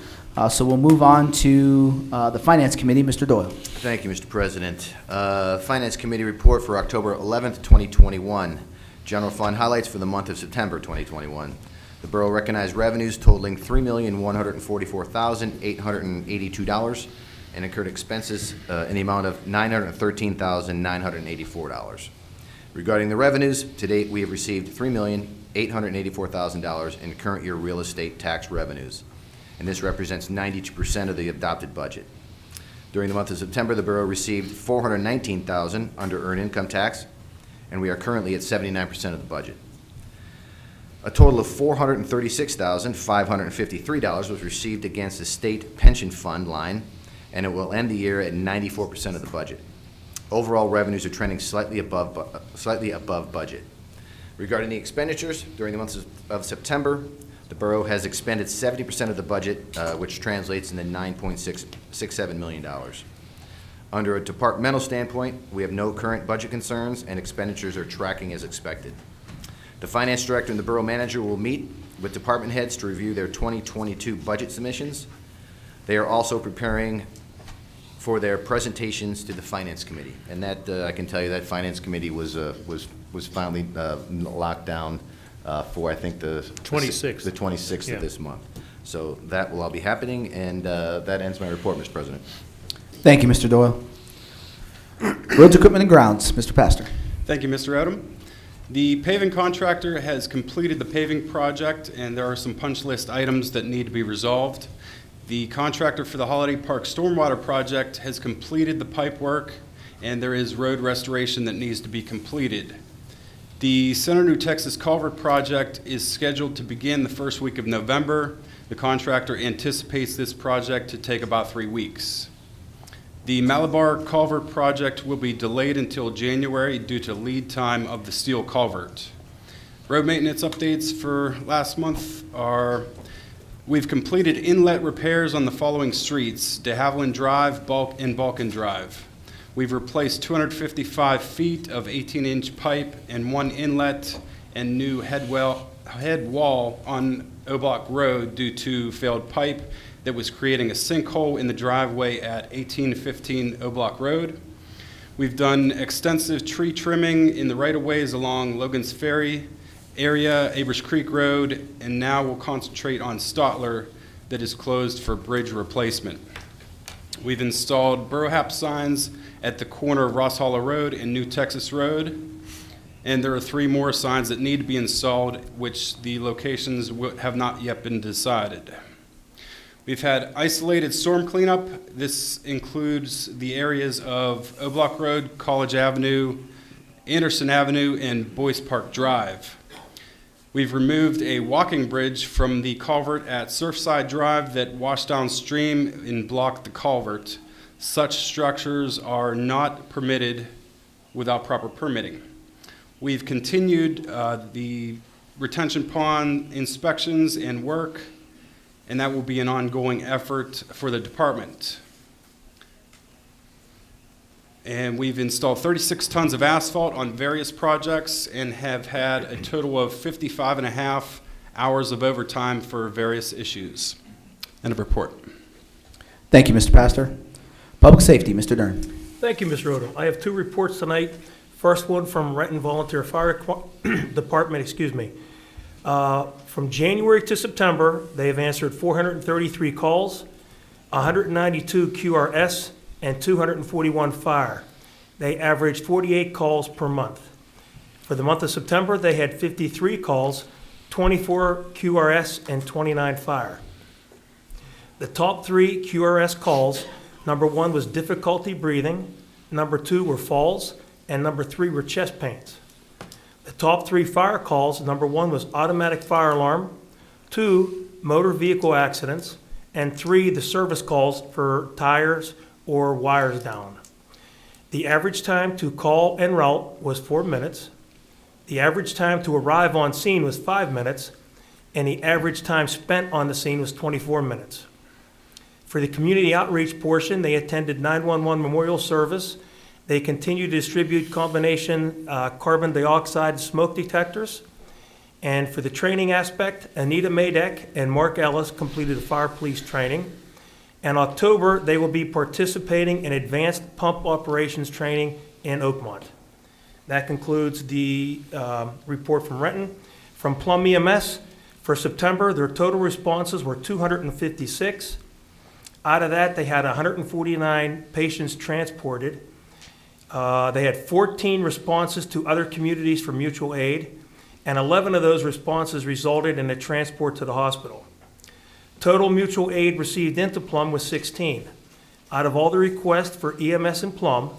So we'll move on to the Finance Committee. Mr. Doyle. Thank you, Mr. President. Finance Committee report for October 11th, 2021. General Fund highlights for the month of September 2021. The borough recognized revenues totaling $3,144,882 and incurred expenses in the amount of $913,984. Regarding the revenues, to date we have received $3,884,000 in current year real estate tax revenues, and this represents 92% of the adopted budget. During the month of September, the borough received $419,000 under earned income tax, and we are currently at 79% of the budget. A total of $436,553 was received against the state pension fund line, and it will end the year at 94% of the budget. Overall revenues are trending slightly above budget. Regarding the expenditures, during the month of September, the borough has expended 70% of the budget, which translates into $9.67 million. Under a departmental standpoint, we have no current budget concerns, and expenditures are tracking as expected. The finance director and the borough manager will meet with department heads to review their 2022 budget submissions. They are also preparing for their presentations to the finance committee, and that I can tell you that finance committee was finally locked down for, I think, the 26th. The 26th of this month. So that will all be happening, and that ends my report, Mr. President. Thank you, Mr. Doyle. Roads, Equipment, and Grounds, Mr. Pastor. Thank you, Mr. Odom. The paving contractor has completed the paving project, and there are some punch list items that need to be resolved. The contractor for the Holiday Park Stormwater Project has completed the pipe work, and there is road restoration that needs to be completed. The Center New Texas Culvert Project is scheduled to begin the first week of November. The contractor anticipates this project to take about 3 weeks. The Malabar Culvert Project will be delayed until January due to lead time of the steel culvert. Road maintenance updates for last month are: we've completed inlet repairs on the following streets: De Havilland Drive and Balkan Drive. We've replaced 255 feet of 18-inch pipe and 1 inlet and new head wall on O-Block Road due to failed pipe that was creating a sinkhole in the driveway at 1815 O-Block Road. We've done extensive tree trimming in the right-of-ways along Logan's Ferry area, Abers Creek Road, and now we'll concentrate on Stotler that is closed for bridge replacement. We've installed Borough Hap signs at the corner of Ross Hollow Road and New Texas Road, and there are 3 more signs that need to be installed, which the locations have not yet been decided. We've had isolated storm cleanup. This includes the areas of O-Block Road, College Avenue, Anderson Avenue, and Boyce Park Drive. We've removed a walking bridge from the culvert at Surfside Drive that washed downstream and blocked the culvert. Such structures are not permitted without proper permitting. We've continued the retention pond inspections and work, and that will be an ongoing effort for the department. And we've installed 36 tons of asphalt on various projects and have had a total of 55.5 hours of overtime for various issues. End of report. Thank you, Mr. Pastor. Public Safety, Mr. Dern. Thank you, Mr. Odom. I have 2 reports tonight. First one from Renton Volunteer Fire Department, from January to September, they have answered 433 calls, 192 QRS, and 241 fire. They averaged 48 calls per month. For the month of September, they had 53 calls, 24 QRS, and 29 fire. The top 3 QRS calls, number 1 was difficulty breathing, number 2 were falls, and number 3 were chest pains. The top 3 fire calls, number 1 was automatic fire alarm, 2, motor vehicle accidents, and 3, the service calls for tires or wires down. The average time to call en route was 4 minutes. The average time to arrive on scene was 5 minutes, and the average time spent on the scene was 24 minutes. For the community outreach portion, they attended 911 memorial service. They continue to distribute combination carbon dioxide smoke detectors. And for the training aspect, Anita Madek and Mark Ellis completed fire police training. In October, they will be participating in advanced pump operations training in Oakmont. That concludes the report from Renton. From Plum EMS, for September, their total responses were 256. Out of that, they had 149 patients transported. They had 14 responses to other communities for mutual aid, and 11 of those responses resulted in a transport to the hospital. Total mutual aid received into Plum was 16. Out of all the requests for EMS in Plum,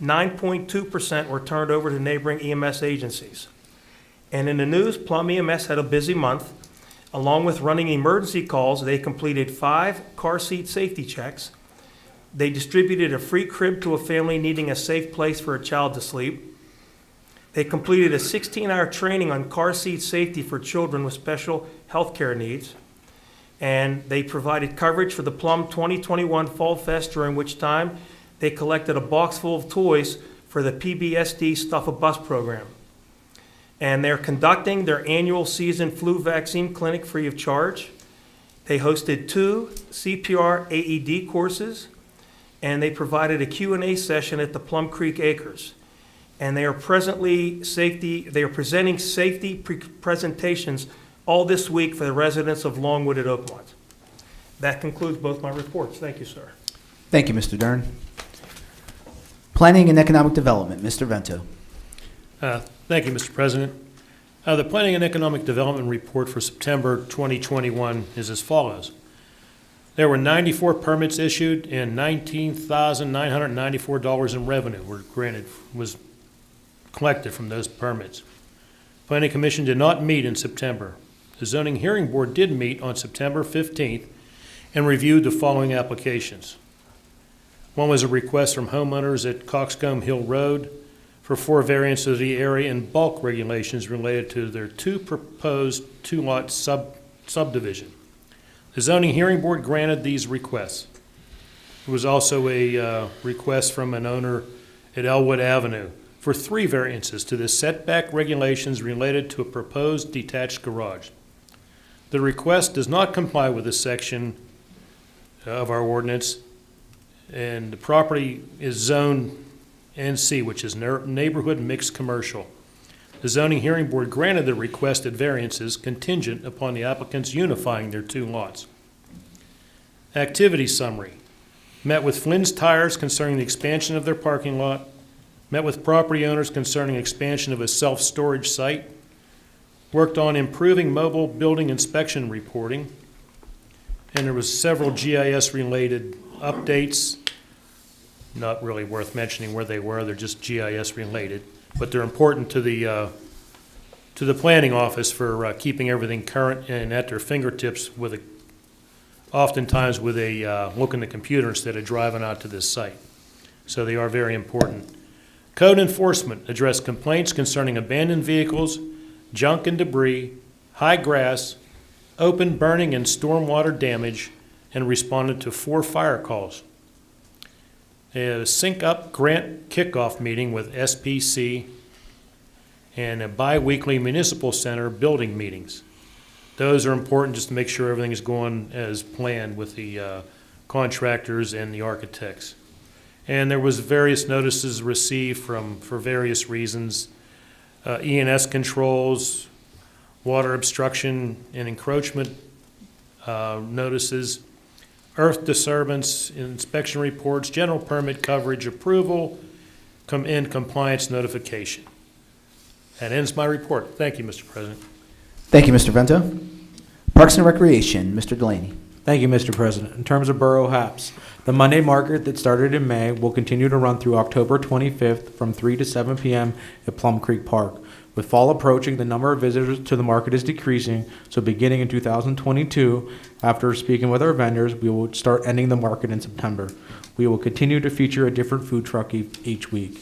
9.2% were turned over to neighboring EMS agencies. And in the news, Plum EMS had a busy month. Along with running emergency calls, they completed 5 car seat safety checks. They distributed a free crib to a family needing a safe place for a child to sleep. They completed a 16-hour training on car seat safety for children with special health care needs. And they provided coverage for the Plum 2021 Fall Fest, during which time they collected a box full of toys for the PBSD Stuff a Bus program. And they're conducting their annual season flu vaccine clinic free of charge. They hosted 2 CPR AED courses, and they provided a Q&A session at the Plum Creek Acres. And they are presenting safety presentations all this week for the residents of Longwood at Oakmont. That concludes both my reports. Thank you, sir. Thank you, Mr. Dern. Planning and Economic Development, Mr. Vento. Thank you, Mr. President. The Planning and Economic Development Report for September 2021 is as follows. There were 94 permits issued and $19,994 in revenue was collected from those permits. Planning Commission did not meet in September. The Zoning Hearing Board did meet on September 15th and reviewed the following applications. One was a request from homeowners at Coxcomb Hill Road for 4 variants of the area and bulk regulations related to their 2 proposed 2-lot subdivision. The Zoning Hearing Board granted these requests. There was also a request from an owner at Elwood Avenue for 3 variances to the setback regulations related to a proposed detached garage. The request does not comply with this section of our ordinance, and the property is zoned NC, which is Neighborhood Mixed Commercial. The Zoning Hearing Board granted the requested variances contingent upon the applicants unifying their 2 lots. Activity summary. Met with Flynn's Tires concerning the expansion of their parking lot. Met with property owners concerning expansion of a self-storage site. Worked on improving mobile building inspection reporting. And there was several GIS-related updates. Not really worth mentioning where they were. They're just GIS-related. But they're important to the planning office for keeping everything current and at their fingertips oftentimes with a look in the computer instead of driving out to this site. So they are very important. Code enforcement addressed complaints concerning abandoned vehicles, junk and debris, high grass, open burning and stormwater damage, and responded to 4 fire calls. A Sync Up grant kickoff meeting with SPC and a bi-weekly municipal center building meetings. Those are important just to make sure everything is going as planned with the contractors and the architects. And there was various notices received for various reasons. ENS controls, water obstruction and encroachment notices, earth disturbance, inspection reports, general permit coverage approval, and compliance notification. That ends my report. Thank you, Mr. President. Thank you, Mr. Vento. Parks and Recreation, Mr. Delaney. Thank you, Mr. President. In terms of borough HAPs, the Monday market that started in May will continue to run through October 25th from 3 to 7 p.m. at Plum Creek Park. With fall approaching, the number of visitors to the market is decreasing, so beginning in 2022, after speaking with our vendors, we will start ending the market in September. We will continue to feature a different food truck each week.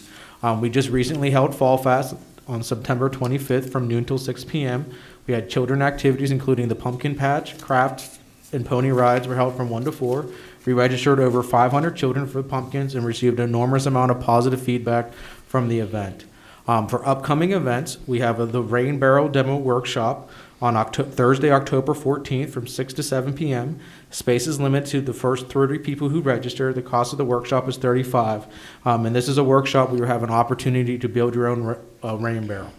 We just recently held Fall Fest on September 25th from noon till 6 p.m. We had children activities including the pumpkin patch, crafts, and pony rides were held from 1 to 4. We registered over 500 children for pumpkins and received an enormous amount of positive feedback from the event. For upcoming events, we have the Rain Barrel Demo Workshop on Thursday, October 14th from 6 to 7 p.m. Space is limited to the first 30 people who register. The cost of the workshop is $35. And this is a workshop where you have an opportunity to build your own rain barrel.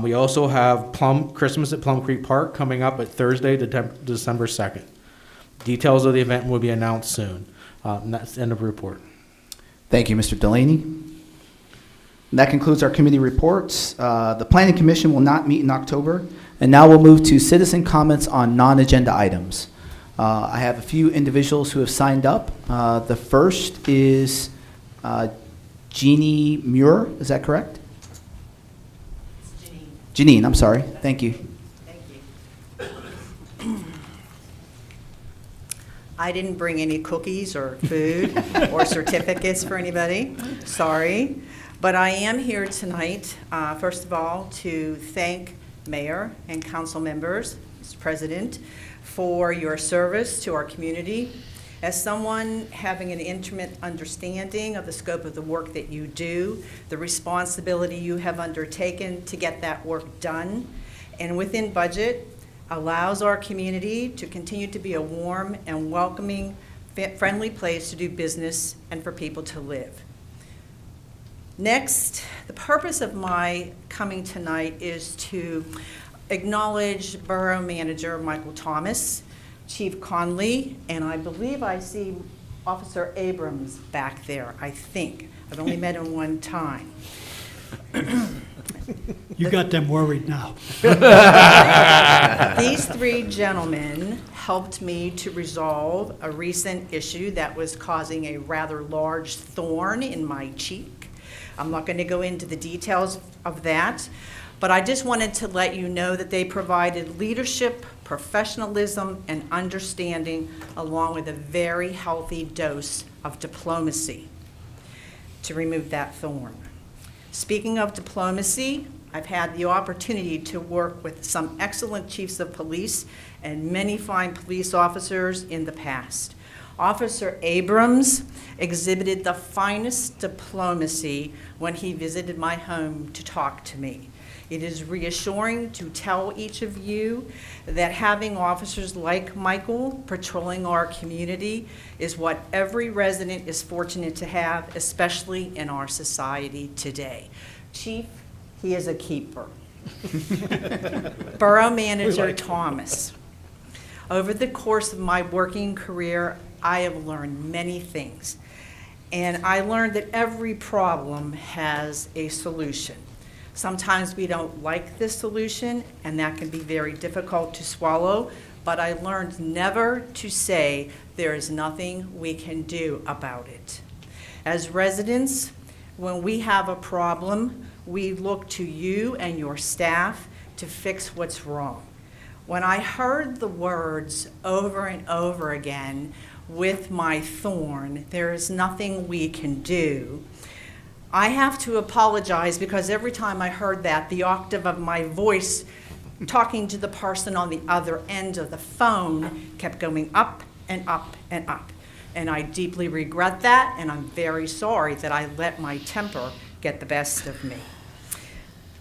We also have Christmas at Plum Creek Park coming up at Thursday, December 2nd. Details of the event will be announced soon. And that's the end of the report. Thank you, Mr. Delaney. And that concludes our committee reports. The Planning Commission will not meet in October. And now we'll move to citizen comments on non-agenda items. I have a few individuals who have signed up. The first is Jeannie Muir, is that correct? Janine, I'm sorry. Thank you. Thank you. I didn't bring any cookies or food or certificates for anybody. Sorry. But I am here tonight, first of all, to thank Mayor and council members, Mr. President, for your service to our community. As someone having an intimate understanding of the scope of the work that you do, the responsibility you have undertaken to get that work done, and within budget, allows our community to continue to be a warm and welcoming, friendly place to do business and for people to live. Next, the purpose of my coming tonight is to acknowledge Borough Manager Michael Thomas, Chief Conley, and I believe I see Officer Abrams back there, I think. I've only met him one time. You got them worried now. These three gentlemen helped me to resolve a recent issue that was causing a rather large thorn in my cheek. I'm not going to go into the details of that, but I just wanted to let you know that they provided leadership, professionalism, and understanding, along with a very healthy dose of diplomacy to remove that thorn. Speaking of diplomacy, I've had the opportunity to work with some excellent chiefs of police and many fine police officers in the past. Officer Abrams exhibited the finest diplomacy when he visited my home to talk to me. It is reassuring to tell each of you that having officers like Michael patrolling our community is what every resident is fortunate to have, especially in our society today. Chief, he is a keeper. Borough Manager Thomas. Over the course of my working career, I have learned many things. And I learned that every problem has a solution. Sometimes we don't like this solution, and that can be very difficult to swallow, but I learned never to say there is nothing we can do about it. As residents, when we have a problem, we look to you and your staff to fix what's wrong. When I heard the words over and over again, with my thorn, there is nothing we can do, I have to apologize because every time I heard that, the octave of my voice talking to the person on the other end of the phone kept going up and up and up. And I deeply regret that, and I'm very sorry that I let my temper get the best of me.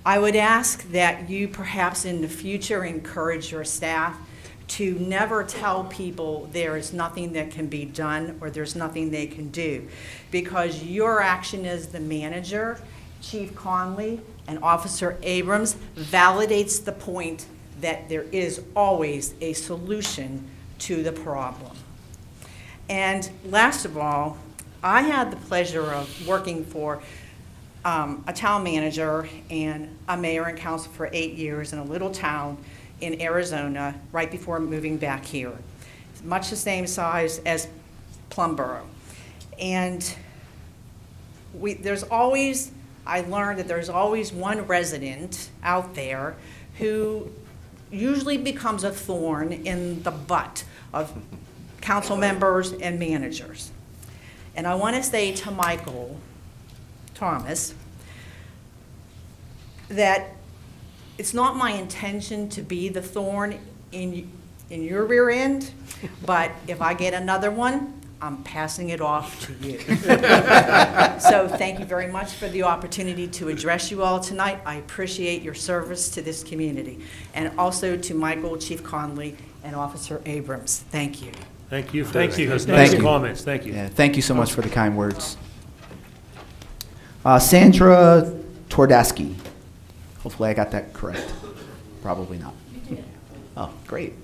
I would ask that you perhaps in the future encourage your staff to never tell people there is nothing that can be done or there's nothing they can do, because your action as the manager, Chief Conley, and Officer Abrams validates the point that there is always a solution to the problem. And last of all, I had the pleasure of working for a town manager and a mayor and council for 8 years in a little town in Arizona right before moving back here. It's much the same size as Plum Boro. And I learned that there's always one resident out there who usually becomes a thorn in the butt of council members and managers. And I want to say to Michael Thomas that it's not my intention to be the thorn in your rear end, but if I get another one, I'm passing it off to you. So thank you very much for the opportunity to address you all tonight. I appreciate your service to this community, and also to Michael, Chief Conley, and Officer Abrams. Thank you. Thank you for those Thank nice you. comments. Thank you. Yeah, thank you so much for the kind words. Sandra Twardowski. Hopefully I got that correct. Probably not. Oh, great.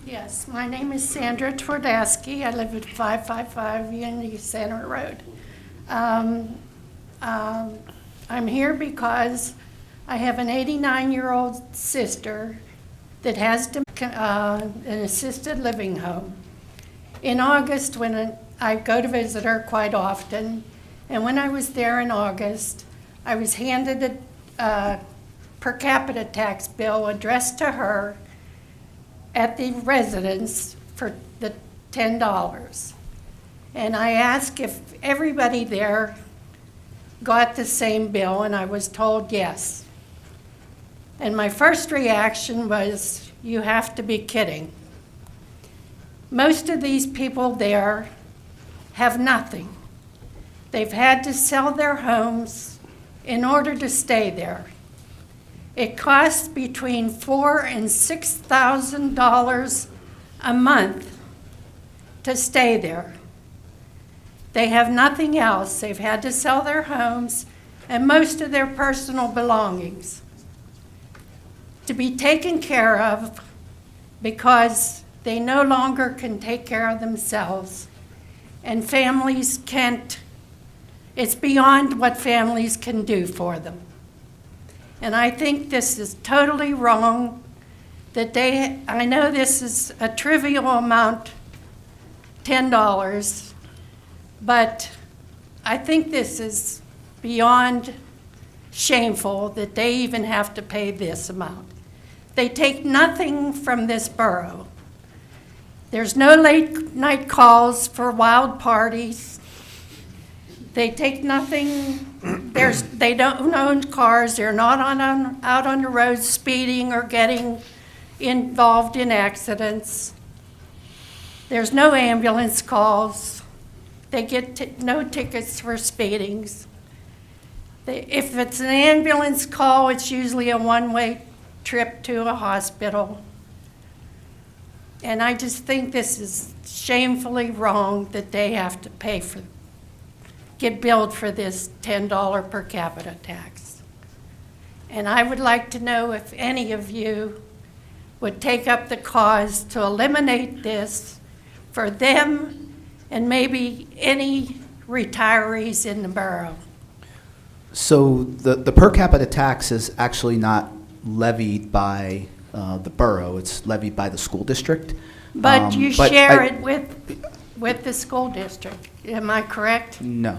Yes, my name is Sandra Twardowski. I live at 555 Unity Center Road. I'm here because I have an 89-year-old sister that has an assisted living home. In August, when I go to visit her quite often, and when I was there in August, I was handed a per capita tax bill addressed to her at the residence for the $10. And I asked if everybody there got the same bill, and I was told yes. And my first reaction was, you have to be kidding. Most of these people there have nothing. They've had to sell their homes in order to stay there. It costs between $4,000 and $6,000 a month to stay there. They have nothing else. They've had to sell their homes and most of their personal belongings to be taken care of because they no longer can take care of themselves. And families can't, it's beyond what families can do for them. And I think this is totally wrong that I know this is a trivial amount, $10, but I think this is beyond shameful that they even have to pay this amount. They take nothing from this borough. There's no late night calls for wild parties. They take nothing, they don't own cars, they're not out on the roads speeding or getting involved in accidents. There's no ambulance calls. They get no tickets for speedings. If it's an ambulance call, it's usually a one-way trip to a hospital. And I just think this is shamefully wrong that they have to get billed for this $10 per capita tax. And I would like to know if any of you would take up the cause to eliminate this for them and maybe any retirees in the borough. So the per capita tax is actually not levied by the borough, it's levied by the school district. But you share it with the school district, am I correct? No.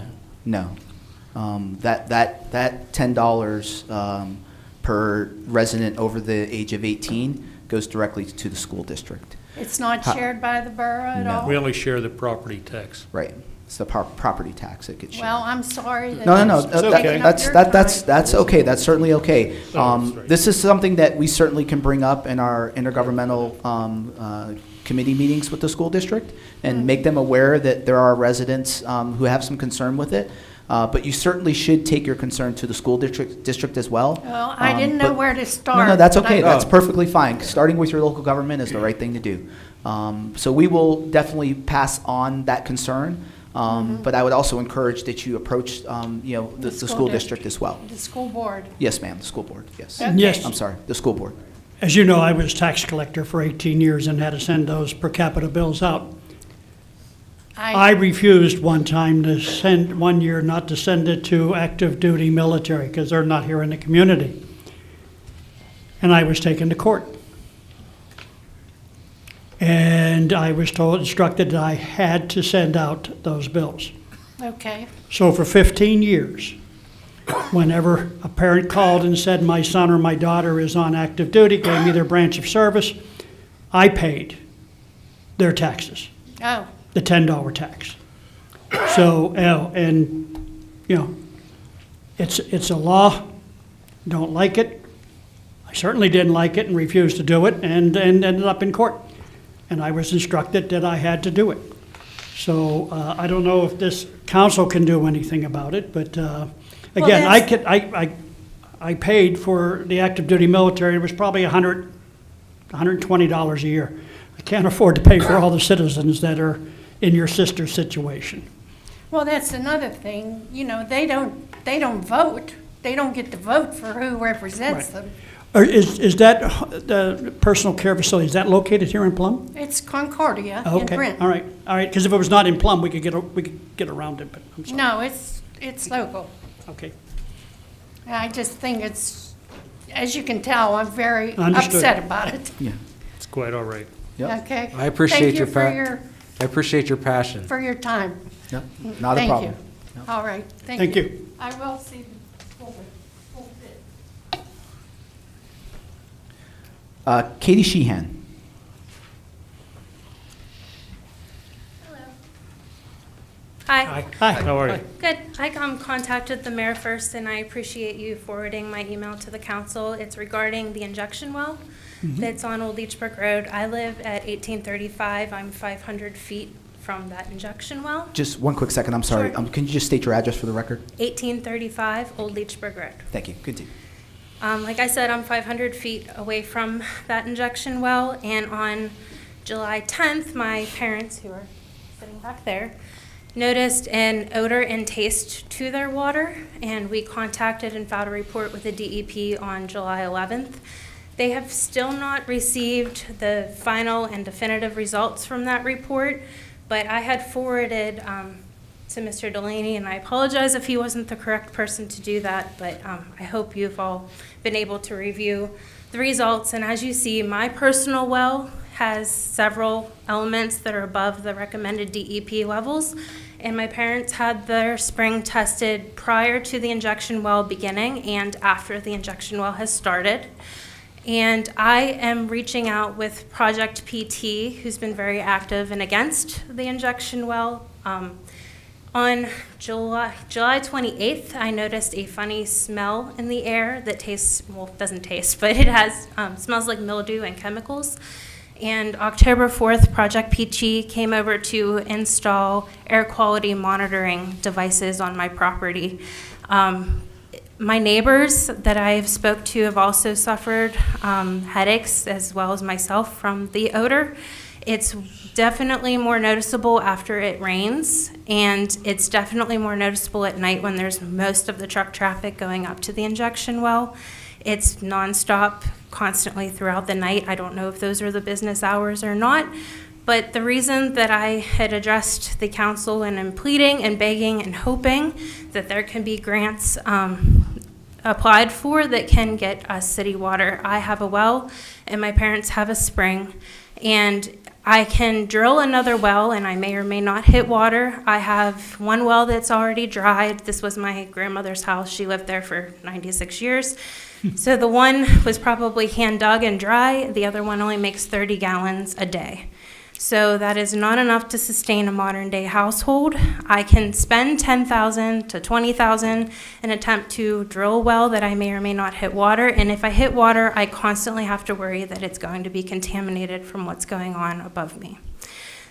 That $10 per resident over the age of 18 goes directly to the school district. It's not shared by the borough at all? We only share the property tax. Right. It's the property tax that gets shared. Well, I'm sorry that. No. It's okay. That's okay. That's certainly okay. That's right. This is something that we certainly can bring up in our intergovernmental committee meetings with the school district and make them aware that there are residents who have some concern with it. But you certainly should take your concern to the school district as well. Well, I didn't know where to start. No, that's okay. but I- That's perfectly fine. Starting with your local government is the right thing to do. So we will definitely pass on that concern. But I would also encourage that you approach, the school district as well. The school board. Yes, ma'am, the school board, yes. Okay. Yes. I'm sorry, the school board. As you know, I was tax collector for 18 years and had to send those per capita bills out. I refused one year not to send it to active duty military because they're not here in the community. And I was taken to court. And I was instructed that I had to send out those bills. Okay. So for 15 years, whenever a parent called and said my son or my daughter is on active duty, gave me their branch of service, I paid their taxes, Oh, the $10 tax. So, it's a law. Don't like it. I certainly didn't like it and refused to do it and ended up in court. And I was instructed that I had to do it. So I don't know if this council can do anything about it, but again, that's- I paid for the active duty military. It was probably $120 a year. I can't afford to pay for all the citizens that are in your sister's situation. Well, that's another thing, you know, they don't vote. They don't get to vote for who represents Right. them. Is that the personal care facility, is that located here in Plum? It's Concordia in Okay, Brandt. all right, because if it was not in Plum, we could get around it, but I'm sorry. No, it's local. Okay, I just think it's, as you can tell, I'm very Understood. upset about it. Yeah. It's quite all right. Yep. Okay? I appreciate Thank you your for I appreciate your passion. for your time. Yep. Not a Thank problem. you. All right, thank you. I will see the full bit. Katie Sheehan. Hi. Hi. How are you? Good. I contacted the mayor first, and I appreciate you forwarding my email to the council. It's regarding the injection well that's on Old Leechburg Road. I live at 1835. I'm 500 feet from that injection well. Just one quick second, I'm sorry. Sure. Can you just state your address for the record? 1835 Old Leechburg Road. Thank you. Continue. Like I said, I'm 500 feet away from that injection well, and on July 10th, my parents, who are sitting back there, noticed an odor and taste to their water, and we contacted and filed a report with the DEP on July 11th. They have still not received the final and definitive results from that report, but I had forwarded to Mr. Delaney, and I apologize if he wasn't the correct person to do that, but I hope you've all been able to review the results. And as you see, my personal well has several elements that are above the recommended DEP levels, and my parents had their spring tested prior to the injection well beginning and after the injection well has started. And I am reaching out with Project PT, who's been very active and against the injection well. On July 28th, I noticed a funny smell in the air that tastes, well, doesn't taste, but it has smells like mildew and chemicals. And October 4th, Project PT came over to install air quality monitoring devices on my property. My neighbors that I have spoke to have also suffered headaches, as well as myself, from the odor. It's definitely more noticeable after it rains, and it's definitely more noticeable at night when there's most of the truck traffic going up to the injection well. It's nonstop, constantly throughout the night. I don't know if those are the business hours or not, but the reason that I had addressed the council and am pleading and begging and hoping that there can be grants applied for that can get us city water. I have a well, and my parents have a spring, and I can drill another well, and I may or may not hit water. I have one well that's already dried. This was my grandmother's house. She lived there for 96 years. So the one was probably hand dug and dry. The other one only makes 30 gallons a day. So that is not enough to sustain a modern day household. I can spend $10,000 to $20,000 and attempt to drill a well that I may or may not hit water. And if I hit water, I constantly have to worry that it's going to be contaminated from what's going on above me.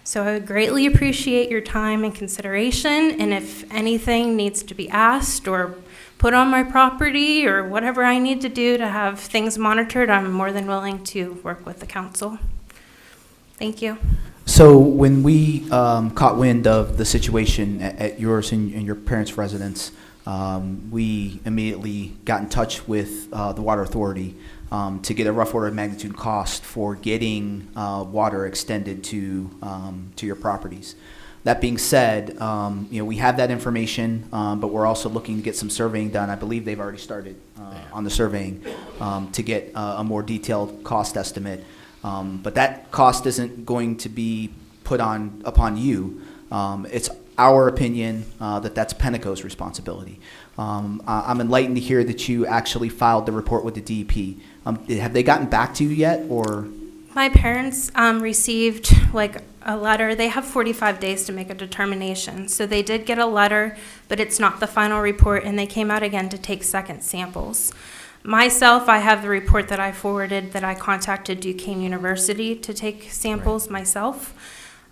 So I would greatly appreciate your time and consideration. And if anything needs to be asked or put on my property or whatever I need to do to have things monitored, I'm more than willing to work with the council. Thank you. So when we caught wind of the situation at yours and your parents' residence, we immediately got in touch with the Water Authority to get a rough order of magnitude cost for getting water extended to your properties. That being said, we have that information, but we're also looking to get some surveying done. I believe they've already started on the surveying to get a more detailed cost estimate. But that cost isn't going to be put upon you. It's our opinion that that's Penteco's responsibility. I'm enlightened to hear that you actually filed the report with the DEP. Have they gotten back to you yet, or? My parents received a letter. They have 45 days to make a determination. So they did get a letter, but it's not the final report, and they came out again to take second samples. Myself, I have the report that I forwarded that I contacted Duquesne University to take samples myself.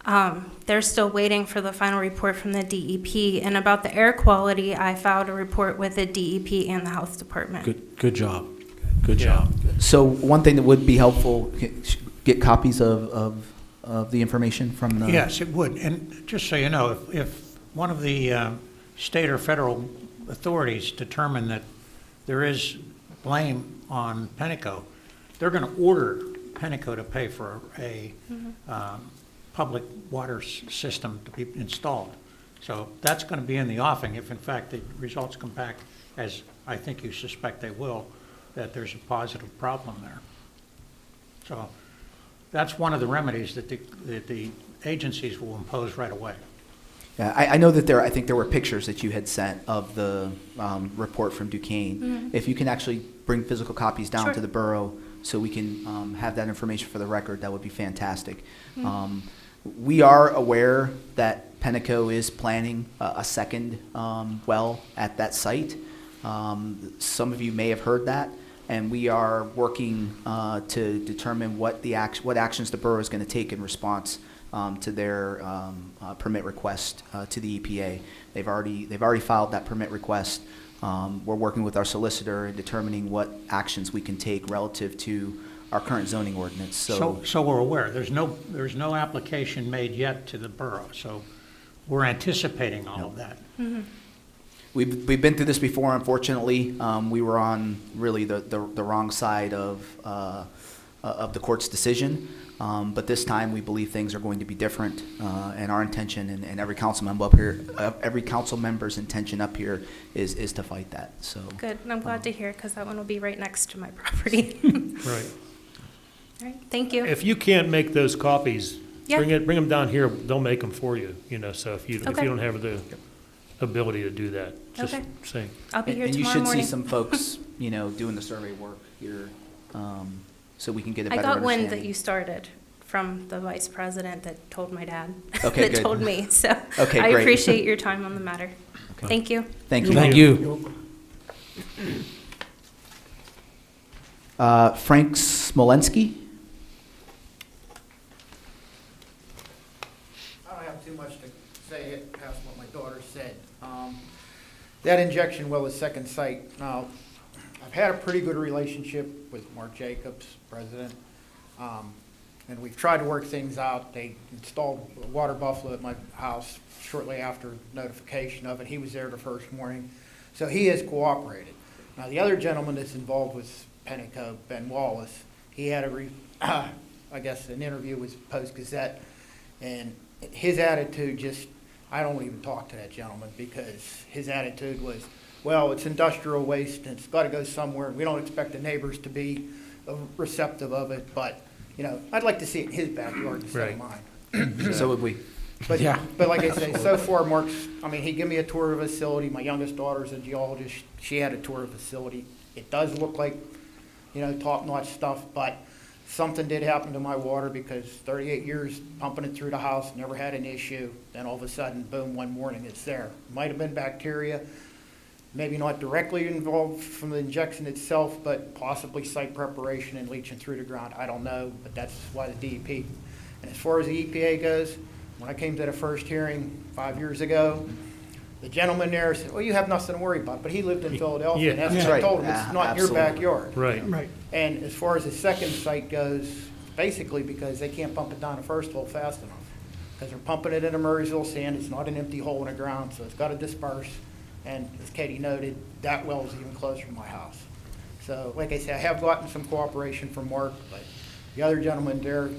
They're still waiting for the final report from the DEP. And about the air quality, I filed a report with the DEP and the Health Department. Good job. Good job. So one thing that would be helpful, get copies of the information from the... Yes, it would. And just so you know, if one of the state or federal authorities determine that there is blame on Penteco, they're going to order Penteco to pay for a public water system to be installed. So that's going to be in the offing if, in fact, the results come back, as I think you suspect they will, that there's a positive problem there. So that's one of the remedies that the agencies will impose right away. Yeah, I know that I think there were pictures that you had sent of the report from Duquesne. Mhm. If you can actually bring physical copies down Sure. to the borough so we can have that information for the record, that would be fantastic. Mhm. We are aware that Penteco is planning a second well at that site. Some of you may have heard that, and we are working to determine what actions the borough is going to take in response to their permit request to the EPA. They've already filed that permit request. We're working with our solicitor in determining what actions we can take relative to our current zoning ordinance. So we're aware. There's no application made yet to the borough. So we're anticipating all of that. Mhm. We've been through this before, unfortunately. We were on really the wrong side of the court's decision. But this time, we believe things are going to be different, and our intention, and every council member up here, every council member's intention up here is to fight that. So Good, and I'm glad to hear, because that one will be right next to my property. Right. All right, thank you. If you can't make those copies, Yeah. bring them down here, they'll make them for you, so if you Okay. don't have the ability to do that, just Okay. saying. I'll be here and you tomorrow should morning. see some folks, doing the survey work here, so we can get a I better got wind understanding. that you started from the vice president that told my dad. Okay, That good. told me, so. Okay, I great. appreciate your time on the matter. Okay. Thank you. Thank you. Thank you. Frank Smolensky? I don't have too much to say past what my daughter said. That injection well is second site. Now, I've had a pretty good relationship with Mark Jacobs, president, and we've tried to work things out. They installed a water buffalo at my house shortly after notification of it. He was there the first morning, so he has cooperated. Now, the other gentleman that's involved with Penteco, Ben Wallace, he had I guess, an interview with Post-Gazette, and his attitude just, I don't even talk to that gentleman, because his attitude was, well, it's industrial waste and it's got to go somewhere. We don't expect the neighbors to be receptive of it, but, I'd like to see it in his backyard instead of mine. So would we. But, Yeah. but like I say, so far, Mark's, he gave me a tour of the facility. My youngest daughter's a geologist. She had a tour of the facility. It does look like, top-notch stuff, but something did happen to my water, because 38 years pumping it through the house, never had an issue. Then all of a sudden, boom, one morning it's there. Might have been bacteria, maybe not directly involved from the injection itself, but possibly site preparation and leaching through the ground. I don't know, but that's why the DEP. And as far as the EPA goes, when I came to the first hearing 5 years ago, the gentleman there said, well, you have nothing to worry about, but he lived in Philadelphia, and that's what I told him, it's not your Absolutely. backyard. Right. Right. And as far as the second site goes, basically because they can't pump it down the first hole fast enough. Because they're pumping it into Murraysville sand, it's not an empty hole in the ground, so it's got to disperse. And as Katie noted, that well is even closer to my house. So, like I said, I have gotten some cooperation from Mark, but the other gentleman there,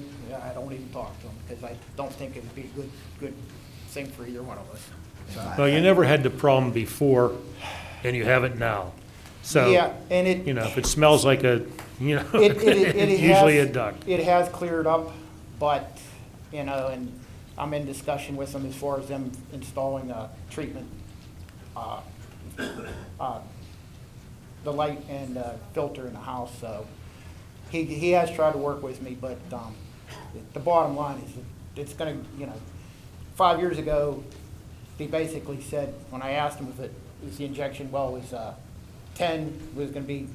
I don't even talk to him, because I don't think it would be a good thing for either one of us. So, Well, you never had the problem before, and you have it now. So, yeah, and it, if it smells like it usually a has, duck. it has cleared up, but, and I'm in discussion with them as far as them installing a treatment, the light and filter in the house, so he has tried to work with me, but the bottom line is it's gonna, 5 years ago, he basically said, when I asked him if the injection well was 10, was gonna be,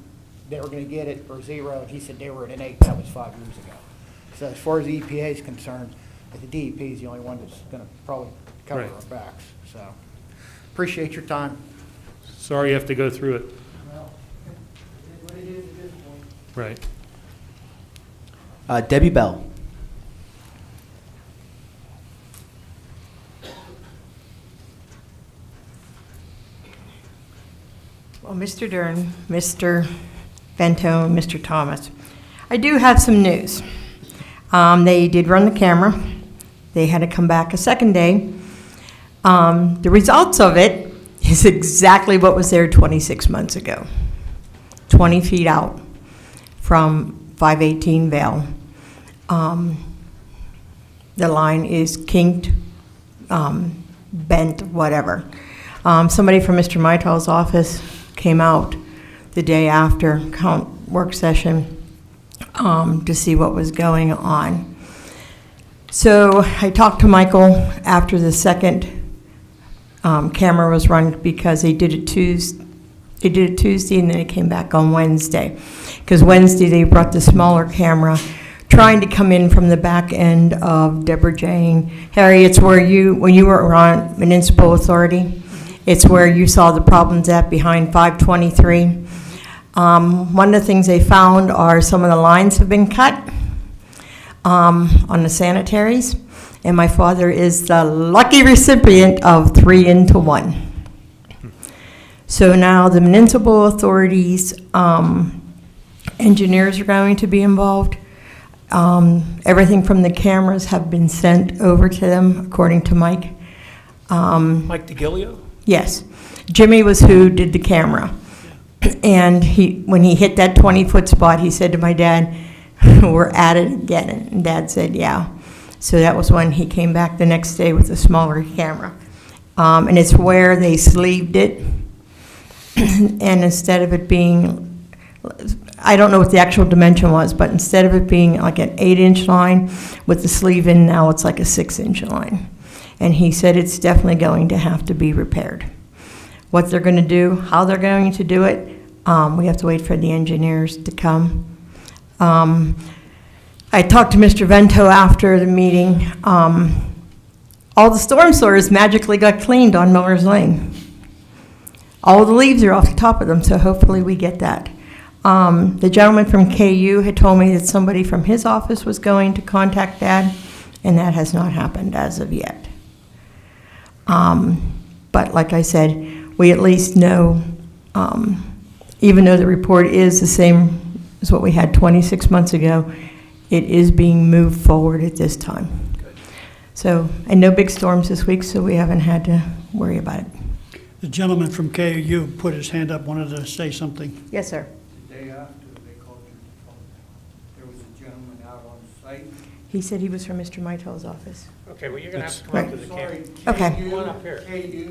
they were gonna get it, or 0, and he said they were at an 8, that was 5 years ago. So as far as the EPA is concerned, the DEP is the only one that's gonna probably cover Right. our backs, so. Appreciate your time. Sorry you have to go through it. Well, what it is at this point. Right. Debbie Bell. Well, Mr. Dern, Mr. Vento, and Mr. Thomas, I do have some news. They did run the camera. They had to come back a second day. The results of it is exactly what was there 26 months ago. 20 feet out from 518 Vale. The line is kinked, bent, whatever. Somebody from Mr. Mitel's office came out the day after work session to see what was going on. So I talked to Michael after the second camera was run because they did it Tuesday. They did it Tuesday and then it came back on Wednesday. Because Wednesday they brought the smaller camera, trying to come in from the back end of Deborah Jane. Harry, it's where when you were on Municipal Authority, it's where you saw the problems at behind 523. One of the things they found are some of the lines have been cut on the sanitaries, and my father is the lucky recipient of 3 into 1. So now the municipal authorities, engineers are going to be involved. Everything from the cameras have been sent over to them, according to Mike. Mike DeGilio? Yes. Jimmy was who did the camera. And when he hit that 20-foot spot, he said to my dad, "We're at it again." And Dad said, "Yeah." So that was when he came back the next day with a smaller camera. And it's where they sleeved it. And instead of it being, I don't know what the actual dimension was, but instead of it being like an 8-inch line with the sleeve in, now it's like a 6-inch line. And he said it's definitely going to have to be repaired. What they're going to do, how they're going to do it, we have to wait for the engineers to come. I talked to Mr. Vento after the meeting. All the storm sewers magically got cleaned on Miller's Lane. All the leaves are off the top of them, so hopefully we get that. The gentleman from KU had told me that somebody from his office was going to contact Dad, and that has not happened as of yet. But like I said, we at least know, even though the report is the same as what we had 26 months ago, it is being moved forward at this time. So, and no big storms this week, so we haven't had to worry about it. The gentleman from KU put his hand up, wanted to say something. Yes, sir. The day after they called you, there was a gentleman out on site. He said he was from Mr. Mitel's office. Okay, well, you're gonna have to come up to the camera. Okay. Come on up here.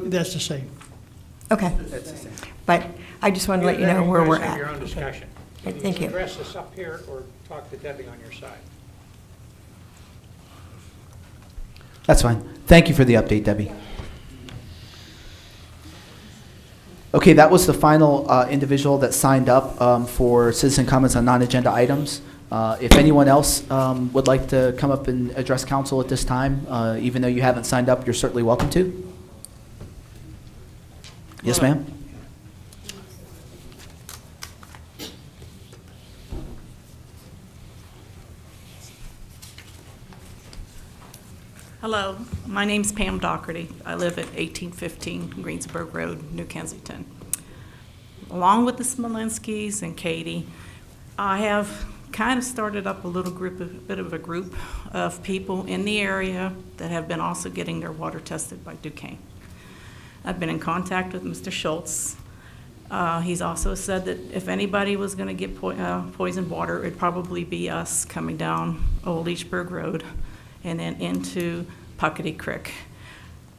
That's the same. Okay. But I just wanted to let you know where we're guys have at. your own discussion. Right, You thank can you. address this up here or talk to Debbie on your side. That's fine. Thank you for the update, Debbie. Okay, that was the final individual that signed up for citizen comments on non-agenda items. If anyone else would like to come up and address council at this time, even though you haven't signed up, you're certainly welcome to. Yes, ma'am? Hello, my name's Pam Doherty. I live at 1815 Greensburg Road, New Kensington. Along with the Smolenskis and Katie, I have kind of started up a little group, a bit of a group of people in the area that have been also getting their water tested by Duquesne. I've been in contact with Mr. Schultz. He's also said that if anybody was going to get poisoned water, it'd probably be us coming down Old Leechburg Road and then into Puckety Creek.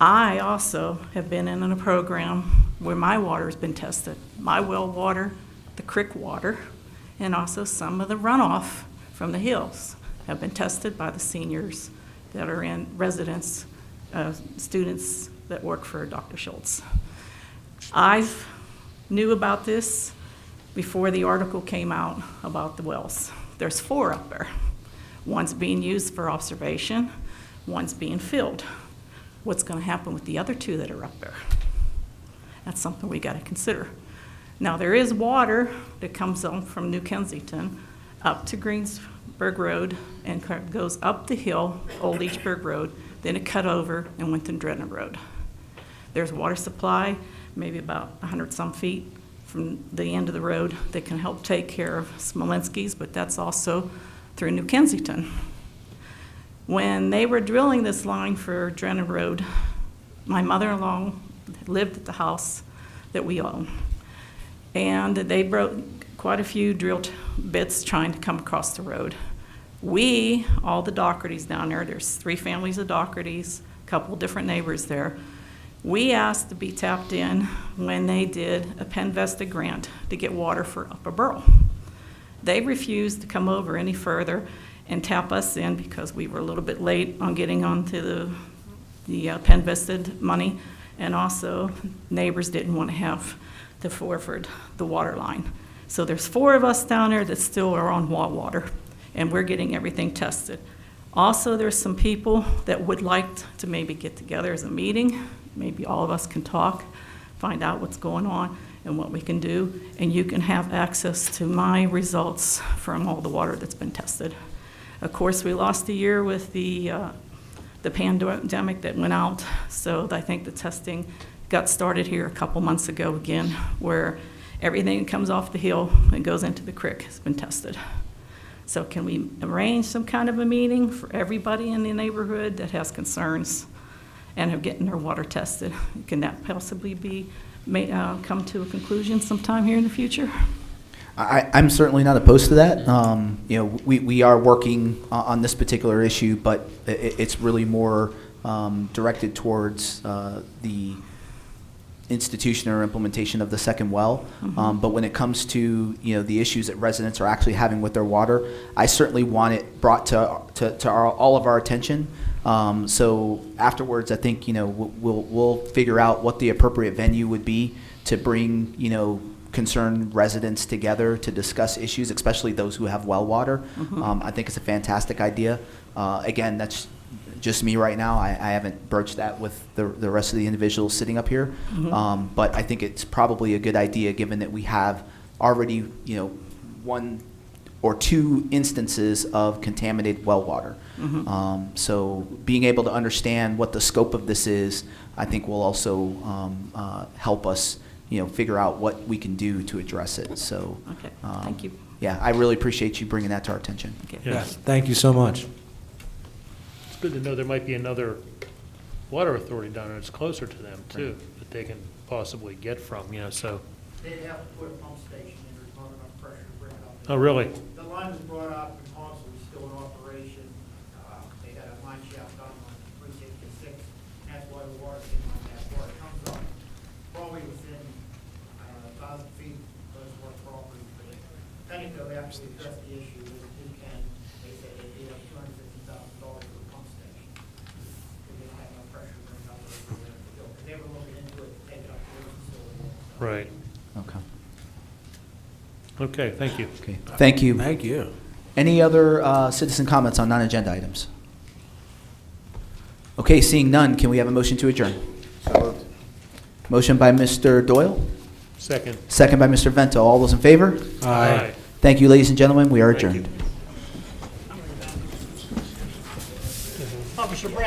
I also have been in a program where my water has been tested. My well water, the creek water, and also some of the runoff from the hills have been tested by the seniors that are in residence, students that work for Dr. Schultz. I knew about this before the article came out about the wells. There's 4 up there. One's being used for observation, One's being filled. What's going to happen with the other 2 that are up there? That's something we got to consider. Now, there is water that comes on from New Kensington up to Greensburg Road and goes up the hill, Old Leechburg Road, then it cut over and went to Drennan Road. There's water supply, maybe about 100 some feet from the end of the road that can help take care of Smolenski's, but that's also through New Kensington. When they were drilling this line for Drennan Road, my mother-in-law lived at the house that we own. And they broke quite a few drill bits trying to come across the road. We, all the Dohertys down there's 3 families of Dohertys, a couple different neighbors there. We asked to be tapped in when they did a Penvesta grant to get water for Upper Borough. They refused to come over any further and tap us in because we were a little bit late on getting onto the Penvesta money, and also neighbors didn't want to have to forward the water line. So there's 4 of us down there that still are on raw water, and we're getting everything tested. Also, there's some people that would like to maybe get together as a meeting. Maybe all of us can talk, find out what's going on and what we can do, and you can have access to my results from all the water that's been tested. Of course, we lost a year with the pandemic that went out, so I think the testing got started here a couple months ago again, where everything that comes off the hill and goes into the creek has been tested. So can we arrange some kind of a meeting for everybody in the neighborhood that has concerns and are getting their water tested? Can that possibly be come to a conclusion sometime here in the future? I'm certainly not opposed to that. We are working on this particular issue, but it's really more directed towards the institution or implementation of the second well. But when it comes to the issues that residents are actually having with their water, I certainly want it brought to all of our attention. So afterwards, I think we'll figure out what the appropriate venue would be to bring concerned residents together to discuss issues, especially those who have well water. I think it's a fantastic idea. Again, that's just me right now. I haven't broached that with the rest of the individuals sitting up here. But I think it's probably a good idea given that we have already, 1 or 2 instances of contaminated well water. So being able to understand what the scope of this is, I think will also help us, figure out what we can do to address it. So, okay, thank you. Yeah, I really appreciate you bringing that to our attention. Okay. Yes. Thank you so much. It's good to know there might be another water authority down there that's closer to them too, that they can possibly get from, so. They'd have to put a pump station in, there's not enough pressure to bring it up. Oh, really? The line was brought up and constantly still in operation. They had a mine shaft done on 366, and that's why the water came like that. Water comes up probably within 1,000 feet of those work properties. But Pennico actually addressed the issue with Ducan. They said they gave up $250,000 for the pump station. They didn't have enough pressure to bring it up over there. Because they were looking into it, to take it up to their facility. Right. Okay. Okay, thank you. Okay. Thank you. Thank you. Any other citizen comments on non-agenda items? Okay, seeing none, can we have a motion to adjourn? Motion by Mr. Doyle, Second. second by Mr. Vento. All those in favor? Aye. Thank you, ladies and gentlemen. We are Thank you. adjourned.